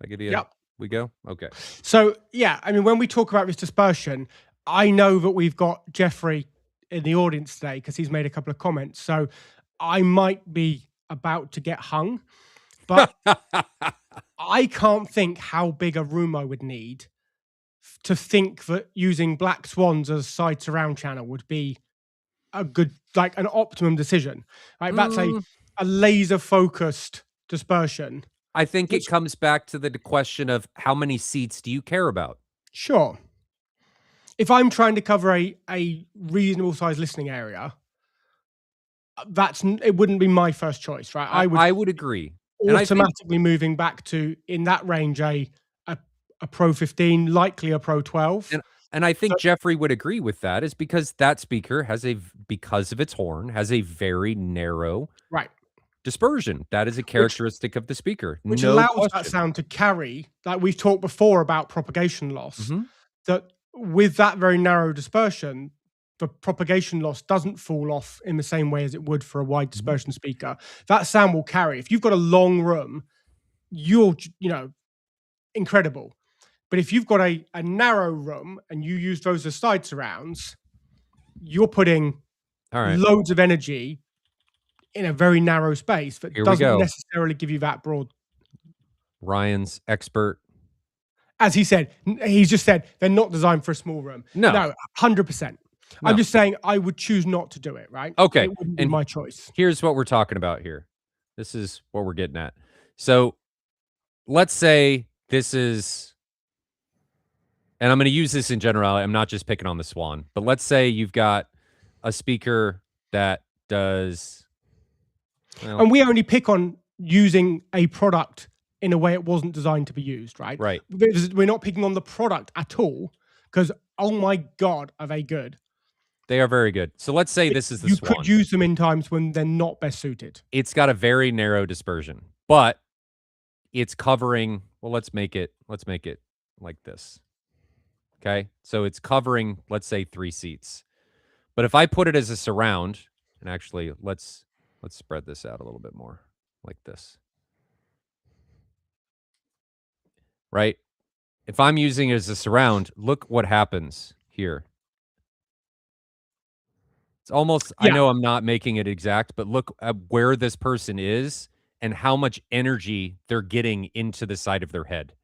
I give you Yep. we go? Okay. So yeah, I mean, when we talk about this dispersion, I know that we've got Jeffrey in the audience today because he's made a couple of comments. So I might be about to get hung, but I can't think how big a room I would need to think that using black swans as a side surround channel would be a good, like an optimum decision. Right? That's Mm, a laser focused dispersion. I think it Which comes back to the question of how many seats do you care about? sure, if I'm trying to cover a reasonable size listening area, it wouldn't be my first choice, right? I would I would agree. And I think automatically moving back to in that range a, a Pro 15, likely a Pro 12. and and I So think Jeffrey would agree with that is because that speaker has because of its horn, has a very narrow right, dispersion. That is a which characteristic of the speaker, which no allows that question. sound to carry. Like we've talked before about propagation loss, Mhm, that with that very narrow dispersion, the propagation loss doesn't fall off in the same way as it would for a wide mhm. dispersion speaker. That sound will carry. If you've got a long room, you're, incredible. But if you've got a narrow room and you use those as side surrounds, you're putting All right. loads of energy in a very narrow space that Here we doesn't go. necessarily give you that broad. Ryan's expert. As he said, he's just said they're not designed for a small room. No. 100%. I'm No. just saying I would choose not to do it, right? Okay. It wouldn't be And my choice. here's what we're talking about here. This is what we're getting at. So let's say this is, and I'm going to use this in general. I'm not just picking on the Swan, but let's say you've got a speaker that does. Well, And we only pick on using a product in a way it wasn't designed to be used, right? right. We're not picking on the product at all because, oh my God, are they good? They are very good. So let's say this is the You Swan. could use them in times when they're not best suited. It's got a very narrow dispersion, but it's covering, well, let's make it like this. Okay? So it's covering, let's say, 3 seats. But if I put it as a surround, and actually let's spread this out a little bit more like this. Right? If I'm using it as a surround, look what happens here. It's almost, I Yeah. know I'm not making it exact, but look at where this person is and how much energy they're getting into the side of their head.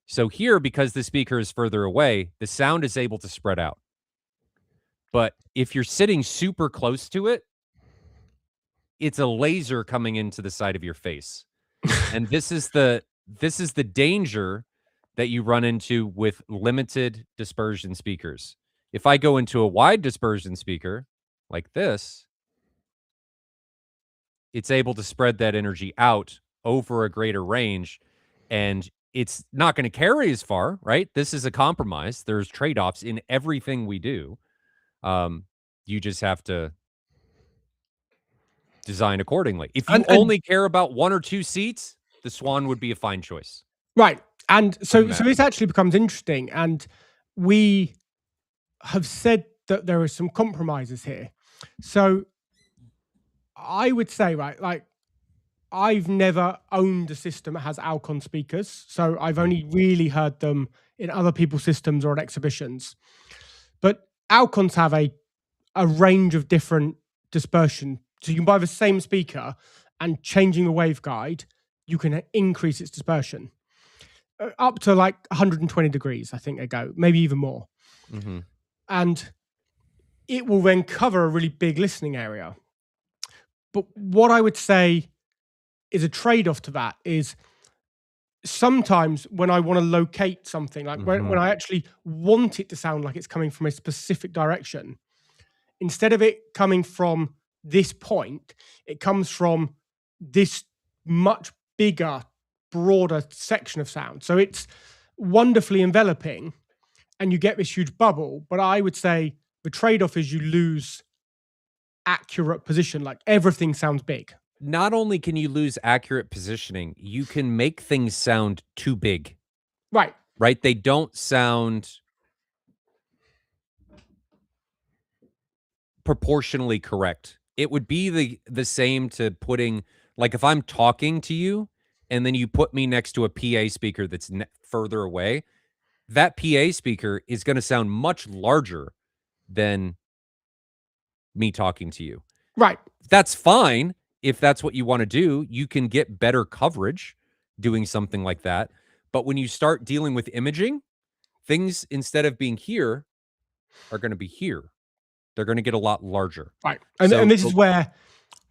So here, because the speaker is further away, the sound is able to spread out. But if you're sitting super close to it, it's a laser coming into the side of your face. And this is the danger that you run into with limited dispersion speakers. If I go into a wide dispersion speaker like this, it's able to spread that energy out over a greater range, and it's not going to carry as far, right? This is a compromise. There's trade-offs in everything we do. You just have to design accordingly. If you And only care about 1 or 2 seats, the Swan would be a fine choice. right. And so Matt. this actually becomes interesting. And we have said that there are some compromises here. So I would say, right, like I've never owned a system that has Alcon speakers. So I've only really heard them in other people's systems or at exhibitions. But Alcons have a range of different dispersion. So you can buy the same speaker and changing the waveguide, you can increase its dispersion up to like 120 degrees, I think they go, maybe even more. Mm-hmm. And it will then cover a really big listening area. But what I would say is a trade-off to that is sometimes when I want to locate something, like when I actually want it to sound like it's coming from a specific direction, instead of it coming from this point, it comes from this much bigger, broader section of sound. So it's wonderfully enveloping and you get this huge bubble. But I would say the trade-off is you lose accurate position. Like everything sounds big. Not only can you lose accurate positioning, you can make things sound too big. Right. Right? They don't sound proportionally correct. It would be the same to putting, like, if I'm talking to you and then you put me next to a PA speaker that's further away, that PA speaker is going to sound much larger than me talking to you. Right. That's fine if that's what you want to do. You can get better coverage doing something like that. But when you start dealing with imaging, things instead of being here are going to be here. They're going to get a lot larger. Right. And this is where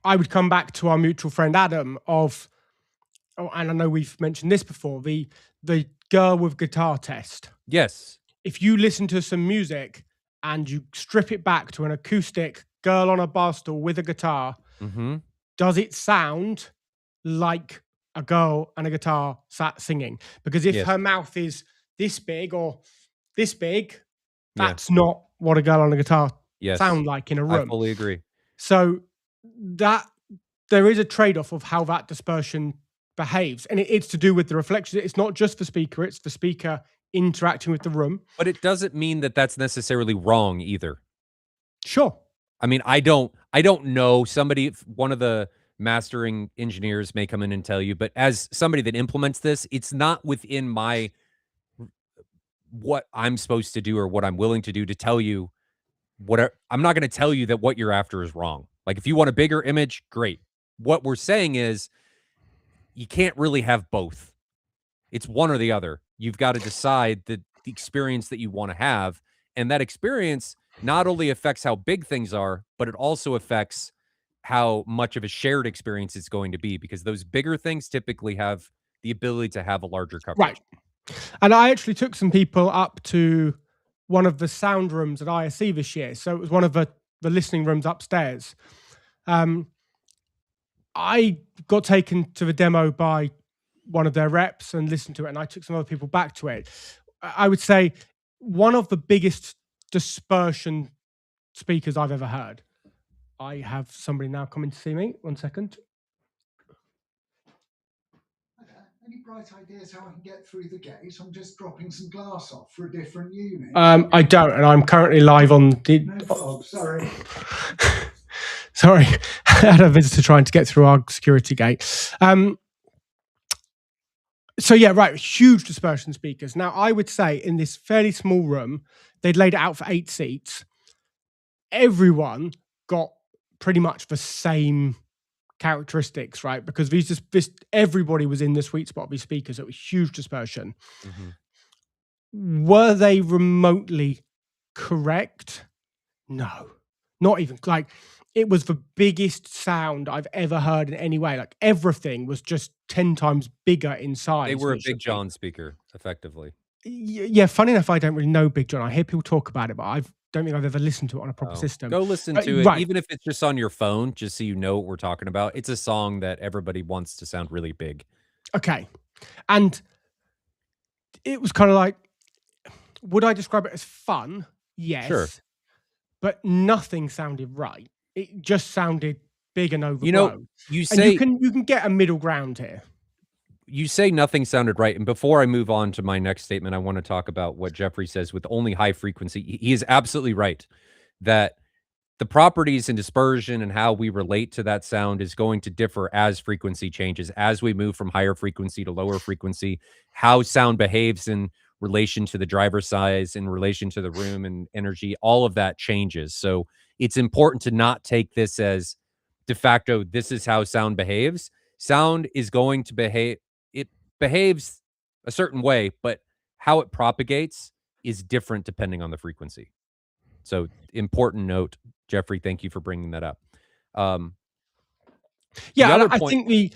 I would come back to our mutual friend Adam and I know we've mentioned this before, the girl with guitar test. Yes. If you listen to some music and you strip it back to an acoustic girl on a bar stool with a guitar, does it sound like a girl and a guitar sat singing? Because if her mouth is this big or this big, that's not what a girl on a guitar sound like in a room. I fully agree. So that there is a trade-off of how that dispersion behaves, and it's to do with the reflection. It's not just the speaker; it's the speaker interacting with the room. But it doesn't mean that that's necessarily wrong either. Sure. I mean, I don't know. One of the mastering engineers may come in and tell you, but as somebody that implements this, it's not within my what I'm supposed to do or what I'm willing to do to tell you I'm not gonna tell you that what you're after is wrong. Like, if you want a bigger image, great. What we're saying is you can't really have both. It's one or the other. You've got to decide the experience that you want to have, and that experience not only affects how big things are, but it also affects how much of a shared experience it's going to be because those bigger things typically have the ability to have a larger Right. coverage. And I actually took some people up to one of the sound rooms at ISE this year. So it was one of the listening rooms upstairs. I got taken to the demo by one of their reps and listened to it, and I took some other people back to it. I would say one of the biggest dispersion speakers I've ever heard. I have somebody now coming to see me. 1 second. Any bright ideas how I can get through the gate? I'm just dropping some glass off for a different unit. I don't, and I'm currently live on the. No problem, sorry. Sorry, I had a visitor trying to get through our security gate. So yeah, right, huge dispersion speakers. Now, I would say in this fairly small room, they'd laid it out for 8 seats. Everyone got pretty much the same characteristics, right? Because everybody was in the sweet spot of these speakers. It was huge dispersion. Mm-hmm. Were they remotely correct? No, not even. Like, it was the biggest sound I've ever heard in any way. Like, everything was just 10 times bigger in size. They were a Big John speaker, effectively. Yeah, funny enough, I don't really know Big John. I hear people talk about it, but I don't think I've ever listened to it on a proper system. Go listen to it, even if it's just on your phone, just so you know what we're talking about. It's a song that everybody wants to sound really big. Okay. And it was kind of like, would I describe it as fun? Yes. Sure. But nothing sounded right. It just sounded big and overblown. You know, you say you can get a middle ground here. You say nothing sounded right. And before I move on to my next statement, I want to talk about what Jeffrey says with only high frequency. He is absolutely right that the properties and dispersion and how we relate to that sound is going to differ as frequency changes, as we move from higher frequency to lower frequency, how sound behaves in relation to the driver size, in relation to the room and energy, all of that changes. So it's important to not take this as de facto, this is how sound behaves. Sound is going to behave. It behaves a certain way, but how it propagates is different depending on the frequency. So important note, Jeffrey, thank you for bringing that up. Yeah, I think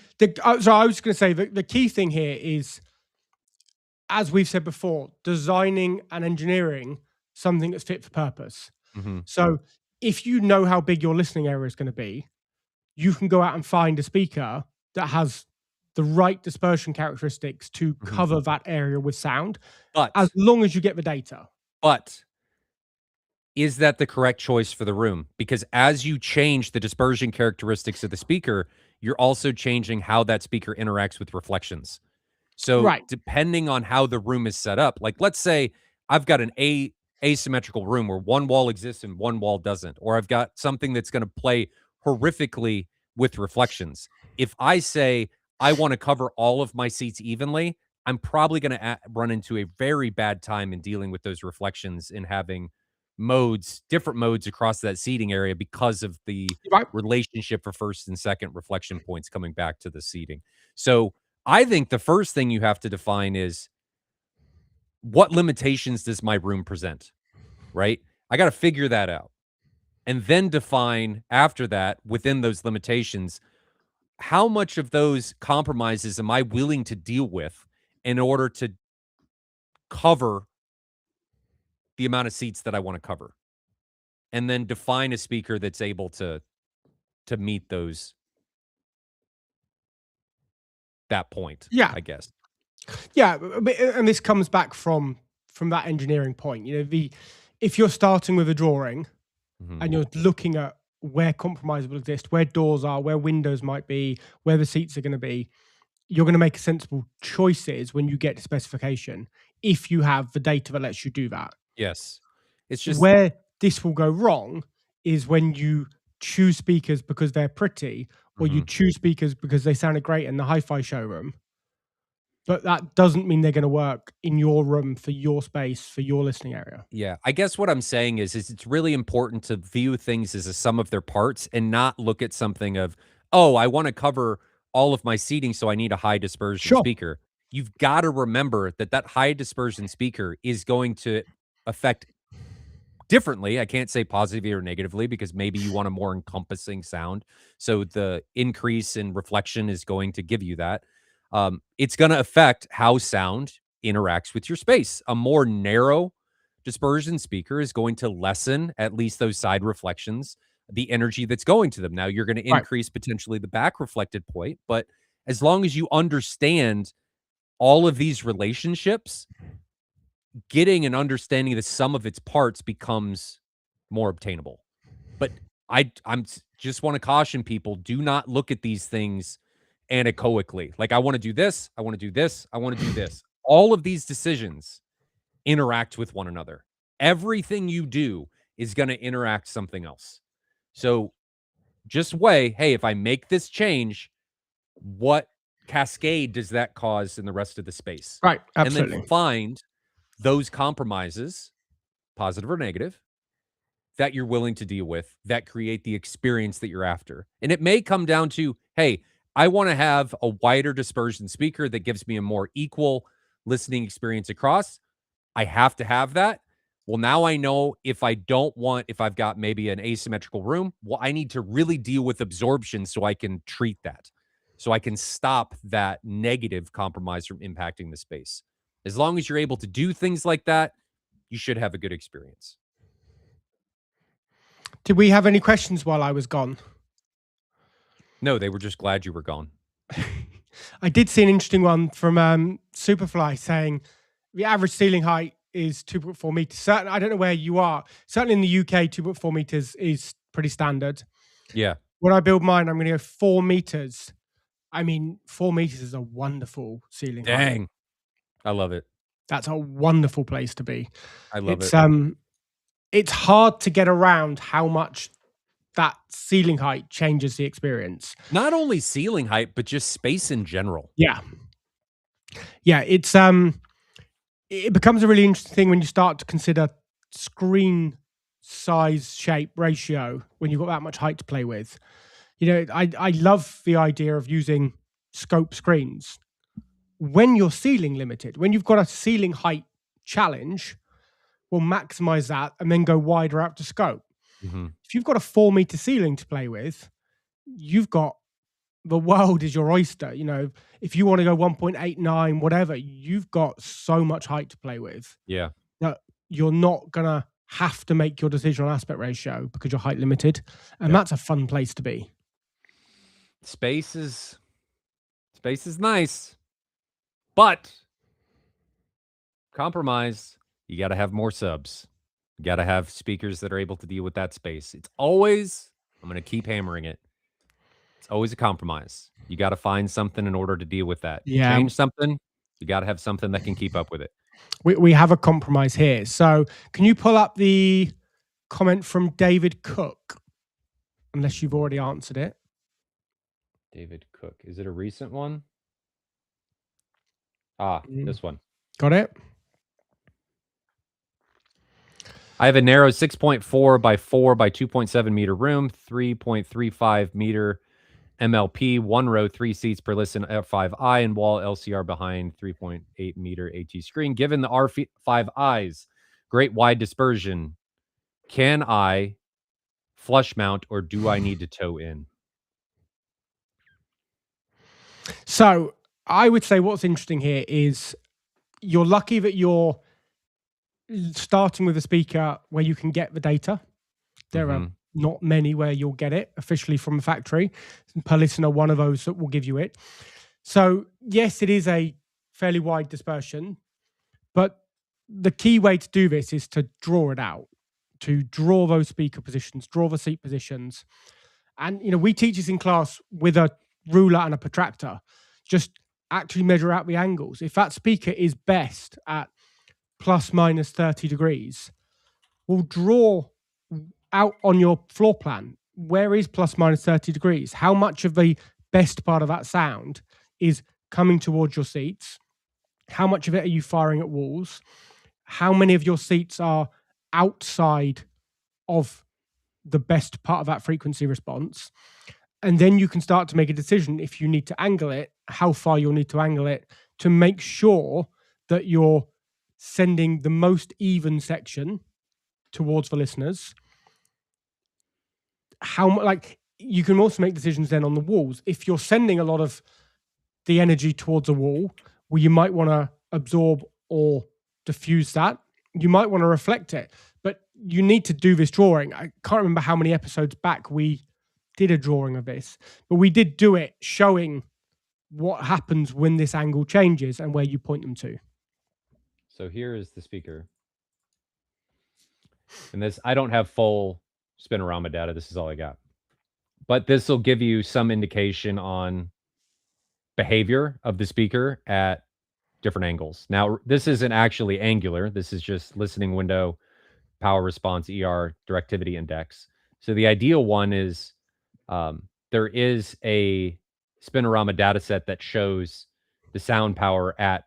so I was going to say the key thing here is, as we've said before, designing and engineering something that's fit for purpose. Mm-hmm. So if you know how big your listening area is going to be, you can go out and find a speaker that has the right dispersion characteristics to cover that area with sound, but as long as you get the data. But is that the correct choice for the room? Because as you change the dispersion characteristics of the speaker, you're also changing how that speaker interacts with reflections. So depending on how the room is set up, like let's say I've got an asymmetrical room where one wall exists and one wall doesn't, or I've got something that's going to play horrifically with reflections. If I say I want to cover all of my seats evenly, I'm probably going to run into a very bad time in dealing with those reflections and having different modes across that seating area because of the relationship for first and second reflection points coming back to the seating. So I think the first thing you have to define is, what limitations does my room present, right? I got to figure that out. And then define after that, within those limitations, how much of those compromises am I willing to deal with in order to cover the amount of seats that I want to cover? And then define a speaker that's able to meet that point. Yeah, I guess. Yeah, and this comes back from that engineering point. You know, if you're starting with a drawing and you're looking at where compromise will exist, where doors are, where windows might be, where the seats are going to be, you're going to make sensible choices when you get to specification if you have the data that lets you do that. Yes. It's just where this will go wrong is when you choose speakers because they're pretty, or you Mhm. choose speakers because they sounded great in the hi-fi showroom. But that doesn't mean they're going to work in your room for your space, for your listening area. Yeah, I guess what I'm saying is it's really important to view things as a sum of their parts and not look at something of, "Oh, I wanna cover all of my seating, so I need a high dispersion Sure. speaker." You've gotta remember that that high dispersion speaker is going to affect differently. I can't say positively or negatively because maybe you want a more encompassing sound. So the increase in reflection is going to give you that. It's going to affect how sound interacts with your space. A more narrow dispersion speaker is going to lessen at least those side reflections, the energy that's going to them. Now you're going to Right. increase potentially the back reflected point, but as long as you understand all of these relationships, getting and understanding the sum of its parts becomes more obtainable. But just want to caution people, do not look at these things anechoically. Like, I want to do this, I want to do this, I want to do this. All of these decisions interact with one another. Everything you do is going to interact something else. So just weigh, hey, if I make this change, what cascade does that cause in the rest of the space? Right. And then Absolutely. find those compromises, positive or negative, that you're willing to deal with that create the experience that you're after. And it may come down to, hey, I want to have a wider dispersion speaker that gives me a more equal listening experience across. I have to have that. Well, now I know if I've got maybe an asymmetrical room, well, I need to really deal with absorption so I can treat that. So I can stop that negative compromise from impacting the space. As long as you're able to do things like that, you should have a good experience. Did we have any questions while I was gone? No, they were just glad you were gone. I did see an interesting one from Superfly saying the average ceiling height is 2.4 meters. I don't know where you are. Certainly in the UK, 2.4 meters is pretty standard. Yeah. When I build mine, I'm going to go 4 meters. I mean, 4 meters is a wonderful ceiling height. Dang. I love it. That's a wonderful place to be. I love It's it. it's hard to get around how much that ceiling height changes the experience. Not only ceiling height, but just space in general. Yeah. Yeah, it's it becomes a really interesting thing when you start to consider screen size shape ratio when you've got that much height to play with. You know, I love the idea of using scope screens when you're ceiling limited. When you've got a ceiling height challenge, we'll maximize that and then go wider out to scope. Mhm. If you've got a 4 meter ceiling to play with, you've got the world is your oyster. You know, if you want to go 1.89, whatever, you've got so much height to play with Yeah. that you're not gonna have to make your decision on aspect ratio because you're height limited. And Yeah. that's a fun place to be. Space is nice, but compromise, you got to have more subs. You got to have speakers that are able to deal with that space. It's always, I'm going to keep hammering it. It's always a compromise. You got to find something in order to deal with that. Yeah. Change something, you got to have something that can keep up with it. We have a compromise here. So can you pull up the comment from David Cook? Unless you've already answered it. David Cook. Is it a recent one? Ah, this one. Got it? I have a narrow 6.4 by 4 by 2.7 meter room, 3.35 meter MLP, one row, 3 seats per listen, F5i, and wall LCR behind 3.8 meter AT screen. Given the R5i's great wide dispersion, can I flush mount or do I need to tow in? So I would say what's interesting here is you're lucky that you're starting with a speaker where you can get the data. There are not many where you'll get it officially from a factory. Per listener, one of those that will give you it. So yes, it is a fairly wide dispersion, but the key way to do this is to draw it out, to draw those speaker positions, draw the seat positions. And, you know, we teach this in class with a ruler and a protractor. Just actually measure out the angles. If that speaker is best at plus minus 30 degrees, we'll draw out on your floor plan where is plus minus 30 degrees? How much of the best part of that sound is coming towards your seats? How much of it are you firing at walls? How many of your seats are outside of the best part of that frequency response? And then you can start to make a decision if you need to angle it, how far you'll need to angle it to make sure that you're sending the most even section towards the listeners. You can also make decisions then on the walls. If you're sending a lot of the energy towards a wall, well, you might want to absorb or diffuse that. You might want to reflect it, but you need to do this drawing. I can't remember how many episodes back we did a drawing of this, but we did do it showing what happens when this angle changes and where you point them to. So here is the speaker. And this, I don't have full spinorama data. This is all I got. But this will give you some indication on behavior of the speaker at different angles. Now, this isn't actually angular. This is just listening window, power response, ER, directivity index. So the ideal one is there is a spinorama data set that shows the sound power at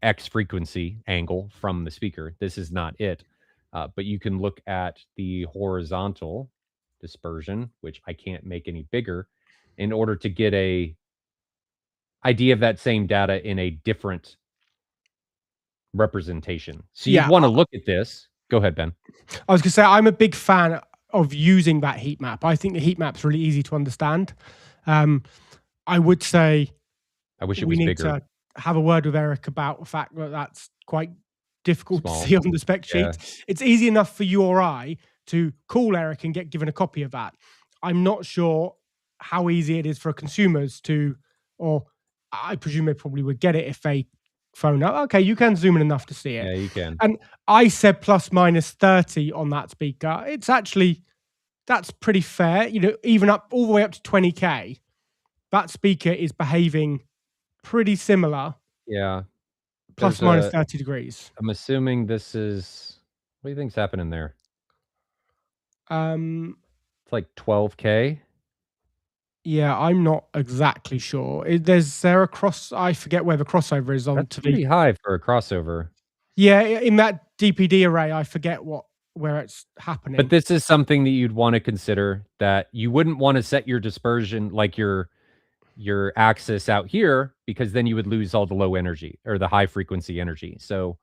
X frequency angle from the speaker. This is not it. But you can look at the horizontal dispersion, which I can't make any bigger, in order to get a idea of that same data in a different representation. So you want to look at this. Go ahead, Ben. I was going to say, I'm a big fan of using that heat map. I think the heat map's really easy to understand. I would say I wish it was bigger. We need to have a word with Eric about the fact that that's quite difficult to see on the spec sheet. Yeah. It's easy enough for you or I to call Eric and get given a copy of that. I'm not sure how easy it is for consumers to, or I presume they probably would get it if they phone up. Okay, you can zoom in enough to see it. Yeah, you can. And I said plus minus 30 on that speaker. It's actually, that's pretty fair. You know, even up all the way up to 20K, that speaker is behaving pretty similar. Yeah. Plus minus 30 degrees. I'm assuming this is, what do you think's happening there? It's like 12K. Yeah, I'm not exactly sure. Is there a cross? I forget where the crossover is on. That's pretty high for a crossover. Yeah, in that DPD array, I forget where it's happening. But this is something that you'd want to consider, that you wouldn't want to set your dispersion like your axis out here, because then you would lose all the low energy or the high frequency energy. So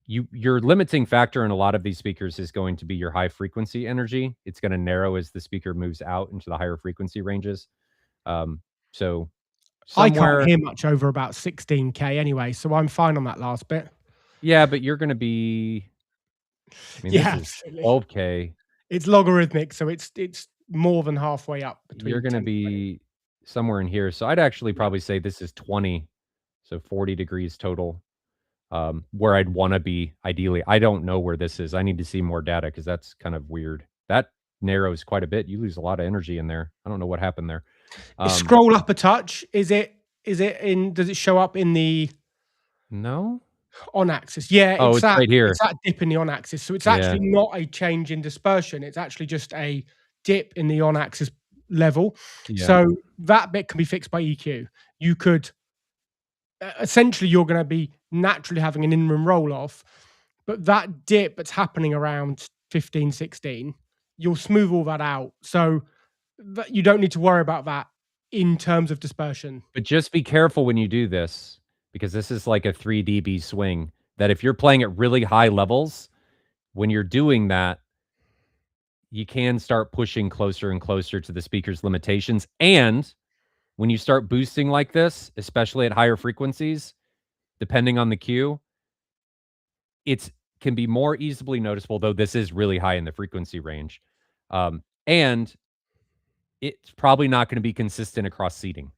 your limiting factor in a lot of these speakers is going to be your high frequency energy. It's going to narrow as the speaker moves out into the higher frequency ranges. So I can't hear much over about 16K anyway, so I'm fine on that last bit. Yeah, but you're going to be, I mean, this is 12K. It's logarithmic, so it's more than halfway up. You're going to be somewhere in here. So I'd actually probably say this is 20. So 40 degrees total. Where I'd want to be ideally. I don't know where this is. I need to see more data because that's kind of weird. That narrows quite a bit. You lose a lot of energy in there. I don't know what happened there. Scroll up a touch. Does it show up in the on axis? Yeah. Oh, it's right here. It's that dip in the on axis. So it's actually not a change in dispersion. It's actually just a dip in the on axis level. Yeah. So that bit can be fixed by EQ. You could essentially, you're going to be naturally having an in-room roll-off, but that dip that's happening around 15, 16, you'll smooth all that out. So that you don't need to worry about that in terms of dispersion. But just be careful when you do this, because this is like a 3 dB swing, that if you're playing at really high levels, when you're doing that, you can start pushing closer and closer to the speaker's limitations. And when you start boosting like this, especially at higher frequencies, depending on the cue, it can be more easily noticeable, though this is really high in the frequency range. And it's probably not going to be consistent across seating.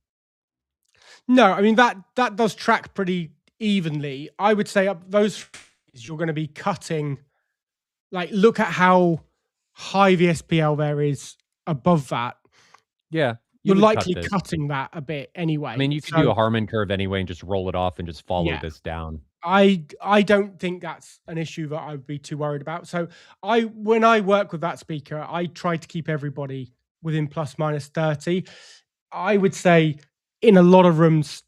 No, I mean, that does track pretty evenly. I would say up those, you're going to be cutting, like, look at how high the SPL there is above that. Yeah. You're likely cutting that a bit anyway. I mean, you could do a Harman curve anyway and just roll it off and just follow this down. I don't think that's an issue that I would be too worried about. So when I work with that speaker, I try to keep everybody within plus minus 30. I would say in a lot of rooms,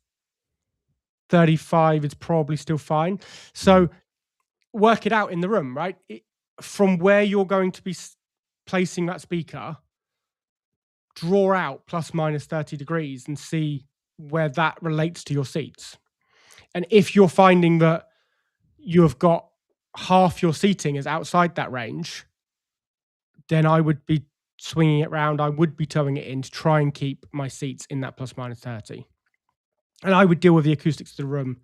35 is probably still fine. So work it out in the room, right? From where you're going to be placing that speaker, draw out plus minus 30 degrees and see where that relates to your seats. And if you're finding that you have got half your seating is outside that range, then I would be swinging it round. I would be towing it in to try and keep my seats in that plus minus 30. And I would deal with the acoustics of the room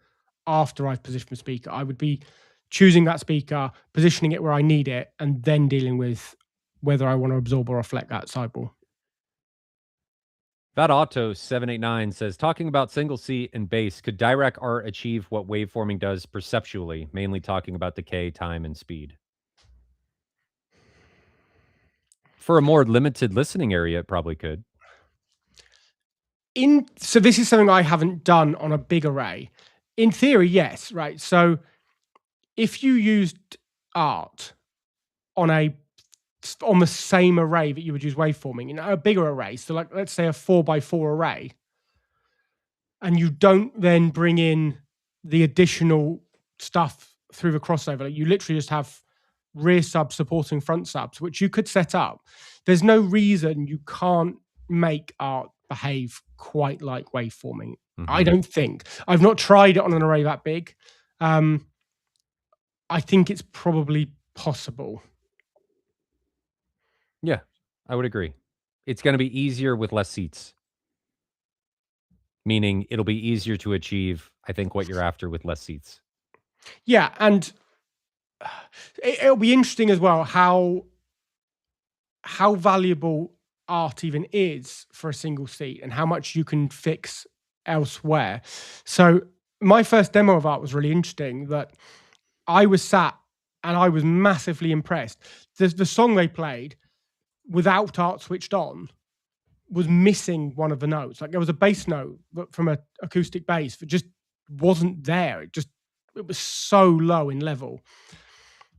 after I've positioned the speaker. I would be choosing that speaker, positioning it where I need it, and then dealing with whether I want to absorb or reflect that sidewall. That Auto 789 says, talking about single seat and bass, could direct art achieve what waveforming does perceptually, mainly talking about decay, time, and speed? For a more limited listening area, it probably could. So this is something I haven't done on a big array. In theory, yes, right? So if you used art on the same array that you would use waveforming, in a bigger array, so like let's say a 4x4 array, and you don't then bring in the additional stuff through the crossover, like you literally just have rear subs supporting front subs, which you could set up. There's no reason you can't make art behave quite like waveforming. I don't think. I've not tried it on an array that big. I think it's probably possible. Yeah, I would agree. It's going to be easier with less seats. Meaning it'll be easier to achieve, I think, what you're after with less seats. Yeah, and it'll be interesting as well how valuable art even is for a single seat and how much you can fix elsewhere. So my first demo of art was really interesting, that I was sat and I was massively impressed. The song they played without art switched on was missing one of the notes. Like there was a bass note from an acoustic bass that just wasn't there. It was so low in level.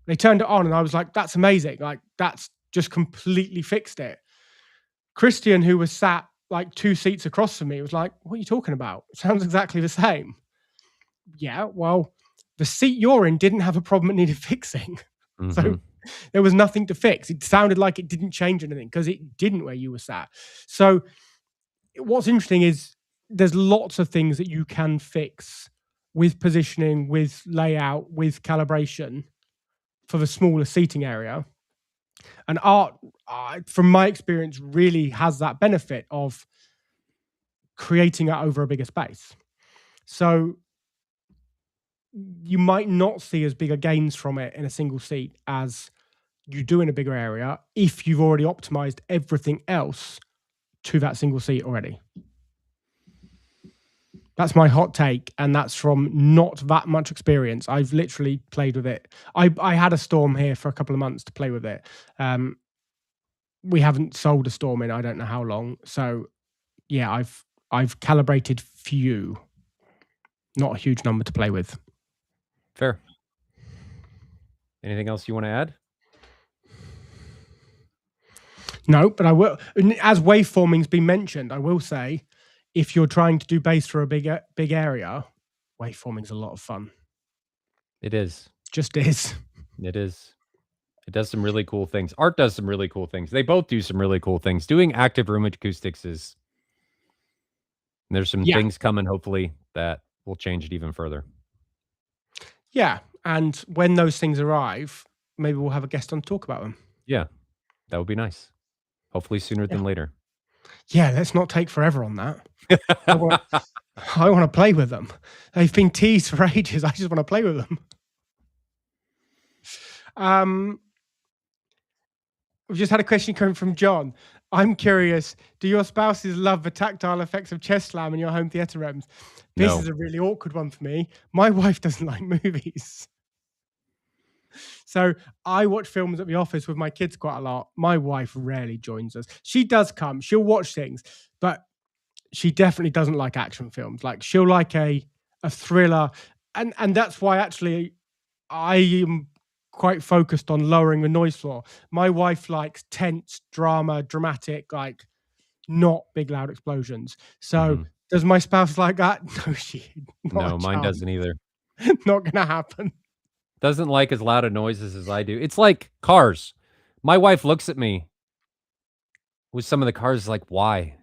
They turned it on and I was like, that's amazing. Like that's just completely fixed it. Christian, who was sat like 2 seats across from me, was like, what are you talking about? It sounds exactly the same. Yeah, well, the seat you're in didn't have a problem it needed fixing. So there was nothing to fix. It sounded like it didn't change anything because it didn't where you were sat. So what's interesting is there's lots of things that you can fix with positioning, with layout, with calibration for the smaller seating area. And art, from my experience, really has that benefit of creating it over a bigger space. So you might not see as bigger gains from it in a single seat as you do in a bigger area if you've already optimized everything else to that single seat already. That's my hot take, and that's from not that much experience. I've literally played with it. I had a Storm here for a couple of months to play with it. We haven't sold a Storm in I don't know how long. So yeah, I've calibrated few. Not a huge number to play with. Fair. Anything else you want to add? No, but I will. As waveforming's been mentioned, I will say, if you're trying to do bass for a big area, waveforming's a lot of fun. It is. Just is. It is. It does some really cool things. Art does some really cool things. They both do some really cool things. Doing active room acoustics is... There's some things coming, hopefully, that will change it even further. Yeah, and when those things arrive, maybe we'll have a guest on to talk about them. Yeah, that would be nice. Hopefully sooner than later. Yeah, let's not take forever on that. I want to play with them. They've been teased for ages. I just want to play with them. We've just had a question coming from John. I'm curious, do your spouses love the tactile effects of chest slam in your home theatre rooms? This is a really awkward one for me. My wife doesn't like movies. So I watch films at the office with my kids quite a lot. My wife rarely joins us. She does come. She'll watch things, but she definitely doesn't like action films. Like she'll like a thriller. And that's why actually I am quite focused on lowering the noise floor. My wife likes tense, dramatic, like not big loud explosions. So Mhm. does my spouse like that? No, not No, a mine chance. doesn't either. Not gonna happen. Doesn't like as loud of noises as I do. It's like cars. My wife looks at me with some of the cars like, "Why?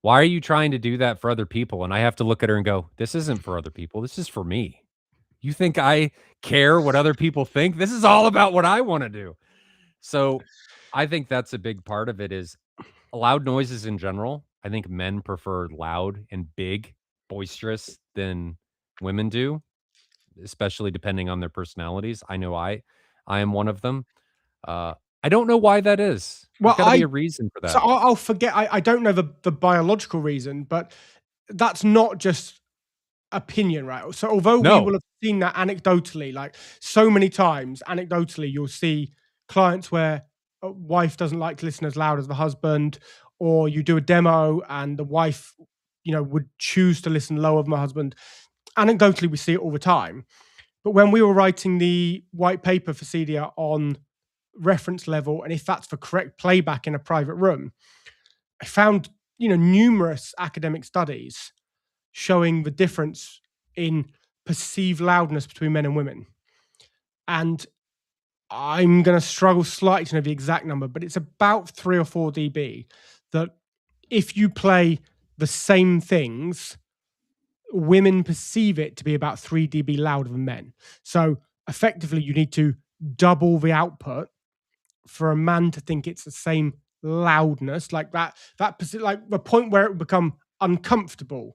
Why are you trying to do that for other people?" And I have to look at her and go, "This isn't for other people. This is for me. You think I care what other people think? This is all about what I wanna do." So, I think that's a big part of it is loud noises in general. I think men prefer loud and big, boisterous than women do, especially depending on their personalities. I know I am one of them. Uh, I don't know why that is. There's Well, gotta be a reason for so that. I'll forget. I don't know the biological reason, but that's not just opinion, right? So although we No. will have seen that anecdotally, like so many times, anecdotally, you'll see clients where a wife doesn't like to listen as loud as the husband, or you do a demo and the wife, would choose to listen lower than the husband. Anecdotally, we see it all the time. But when we were writing the white paper for CEDIA on reference level and if that's for correct playback in a private room, I found, numerous academic studies showing the difference in perceived loudness between men and women. And I'm going to struggle slightly to know the exact number, but it's about 3 or 4 dB that if you play the same things, women perceive it to be about 3 dB louder than men. So effectively, you need to double the output for a man to think it's the same loudness, like like the point where it would become uncomfortable.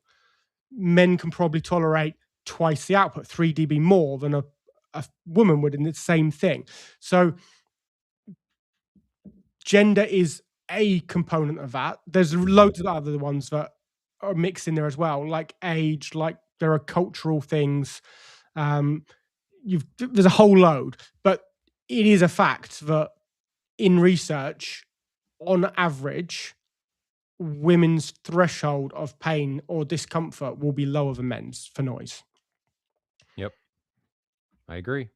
Men can probably tolerate twice the output, 3 dB more than a woman would in the same thing. So gender is a component of that. There's loads of other ones that are mixed in there as well, like age, like there are cultural things. There's a whole load, but it is a fact that in research, on average, women's threshold of pain or discomfort will be lower than men's for noise. Yep. I agree.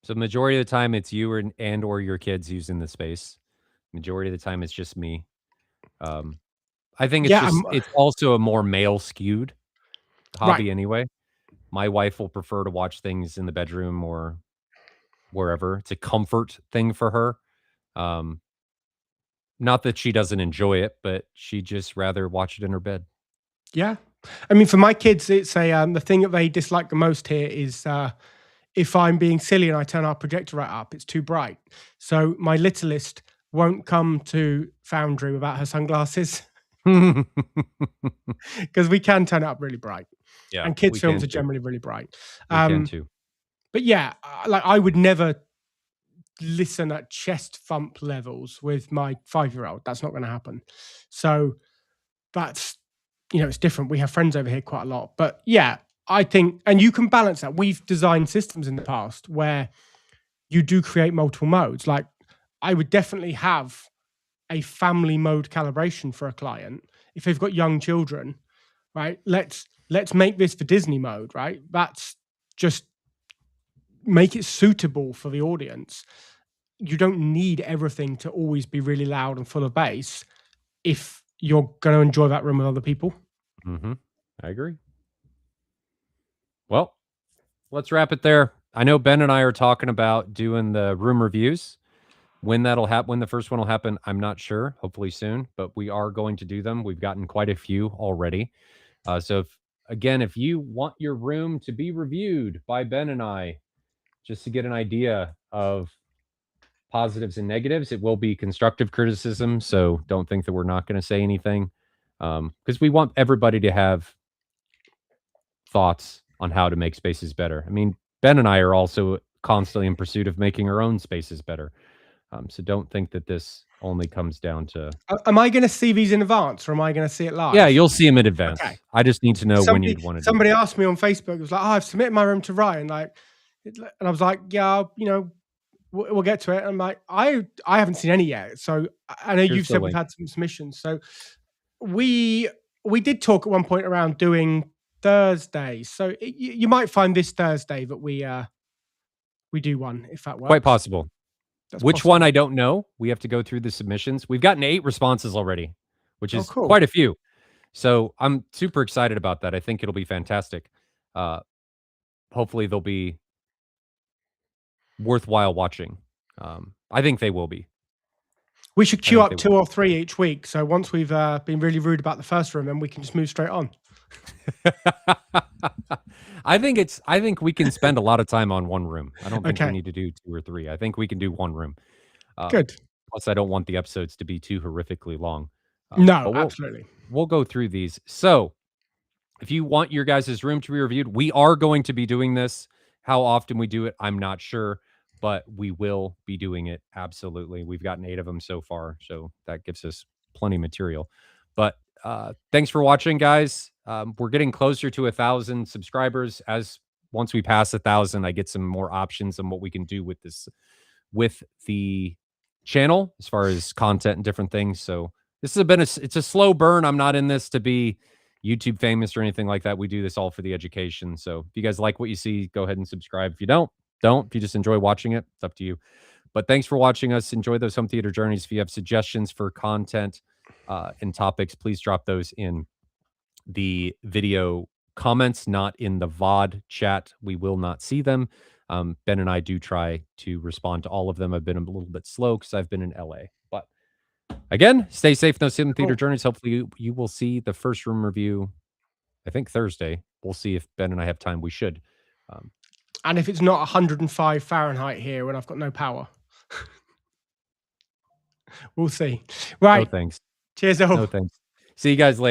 So majority of the time it's you or your kids using the space. Majority of the time it's just me. Um, I think Yeah, it's also a more male skewed right. hobby anyway. My wife will prefer to watch things in the bedroom or wherever. It's a comfort thing for her. Um, not that she doesn't enjoy it, but she'd just rather watch it in her bed. Yeah. I mean, for my kids, it's the thing that they dislike the most here is if I'm being silly and I turn our projector right up, it's too bright. So my littlest won't come to Foundry without her sunglasses because we can turn it up really bright. Yeah, And kids' we films can are too. generally really bright. We can too. But yeah, like I would never listen at chest thump levels with my 5-year-old. That's not going to happen. So that's, it's different. We have friends over here quite a lot. But yeah, I think, and you can balance that. We've designed systems in the past where you do create multiple modes. Like I would definitely have a family mode calibration for a client if they've got young children, right? Let's make this for Disney mode, right? That's just make it suitable for the audience. You don't need everything to always be really loud and full of bass if you're going to enjoy that room with other people. Mhm. I agree. Well, let's wrap it there. I know Ben and I are talking about doing the room reviews. When that'll happen, when the first one will happen, I'm not sure. Hopefully soon, but we are going to do them. We've gotten quite a few already. So if you want your room to be reviewed by Ben and I, just to get an idea of positives and negatives, it will be constructive criticism. So don't think that we're not going to say anything, because we want everybody to have thoughts on how to make spaces better. I mean, Ben and I are also constantly in pursuit of making our own spaces better. So don't think that this only comes down to. Am I going to see these in advance or am I going to see it live? Yeah, you'll see them in advance. Okay. I just need to know when you'd want to do Somebody it. asked me on Facebook, it was like, oh, I've submitted my room to Ryan. And I was like, yeah, we'll get to it. I'm like, I haven't seen any yet. So I know you've said we've had some submissions. So we did talk at one point around doing Thursdays. So you might find this Thursday that we do one, if that works. Quite possible. Which possible. one, I don't know. We have to go through the submissions. We've gotten 8 responses already, which is cool. quite a few. So I'm super excited about that. I think it'll be fantastic. Hopefully they'll be worthwhile watching. I think they will be. We should queue up 2 or 3 each week. So once we've been really rude about the first room, then we can just move straight on. I think we can spend a lot of time on one room. I don't think we Okay. need to do 2 or 3. I think we can do one room. Good. Plus, I don't want the episodes to be too horrifically long. No, but absolutely. We'll go through these. So, if you want your guys' room to be reviewed, we are going to be doing this. How often we do it, I'm not sure, but we will be doing it. Absolutely. We've gotten 8 of them so far, so that gives us plenty of material. But thanks for watching, guys. We're getting closer to 1,000 subscribers. Once we pass 1,000, I get some more options on what we can do with with the channel as far as content and different things. So this has been it's a slow burn. I'm not in this to be YouTube famous or anything like that. We do this all for the education. So if you guys like what you see, go ahead and subscribe. If you don't. If you just enjoy watching it, it's up to you. But thanks for watching us. Enjoy those home theater journeys. If you have suggestions for content and topics, please drop those in the video comments, not in the VOD chat. We will not see them. Ben and I do try to respond to all of them. I've been a little bit slow because I've been in LA. But again, stay safe. No home theater journeys. Hopefully you will see the first room review, I think Thursday. We'll see if Ben and I have time. We should. And if it's not 105 Fahrenheit here when I've got no power. We'll see. Right. No thanks. Cheers all. No thanks. See you guys later.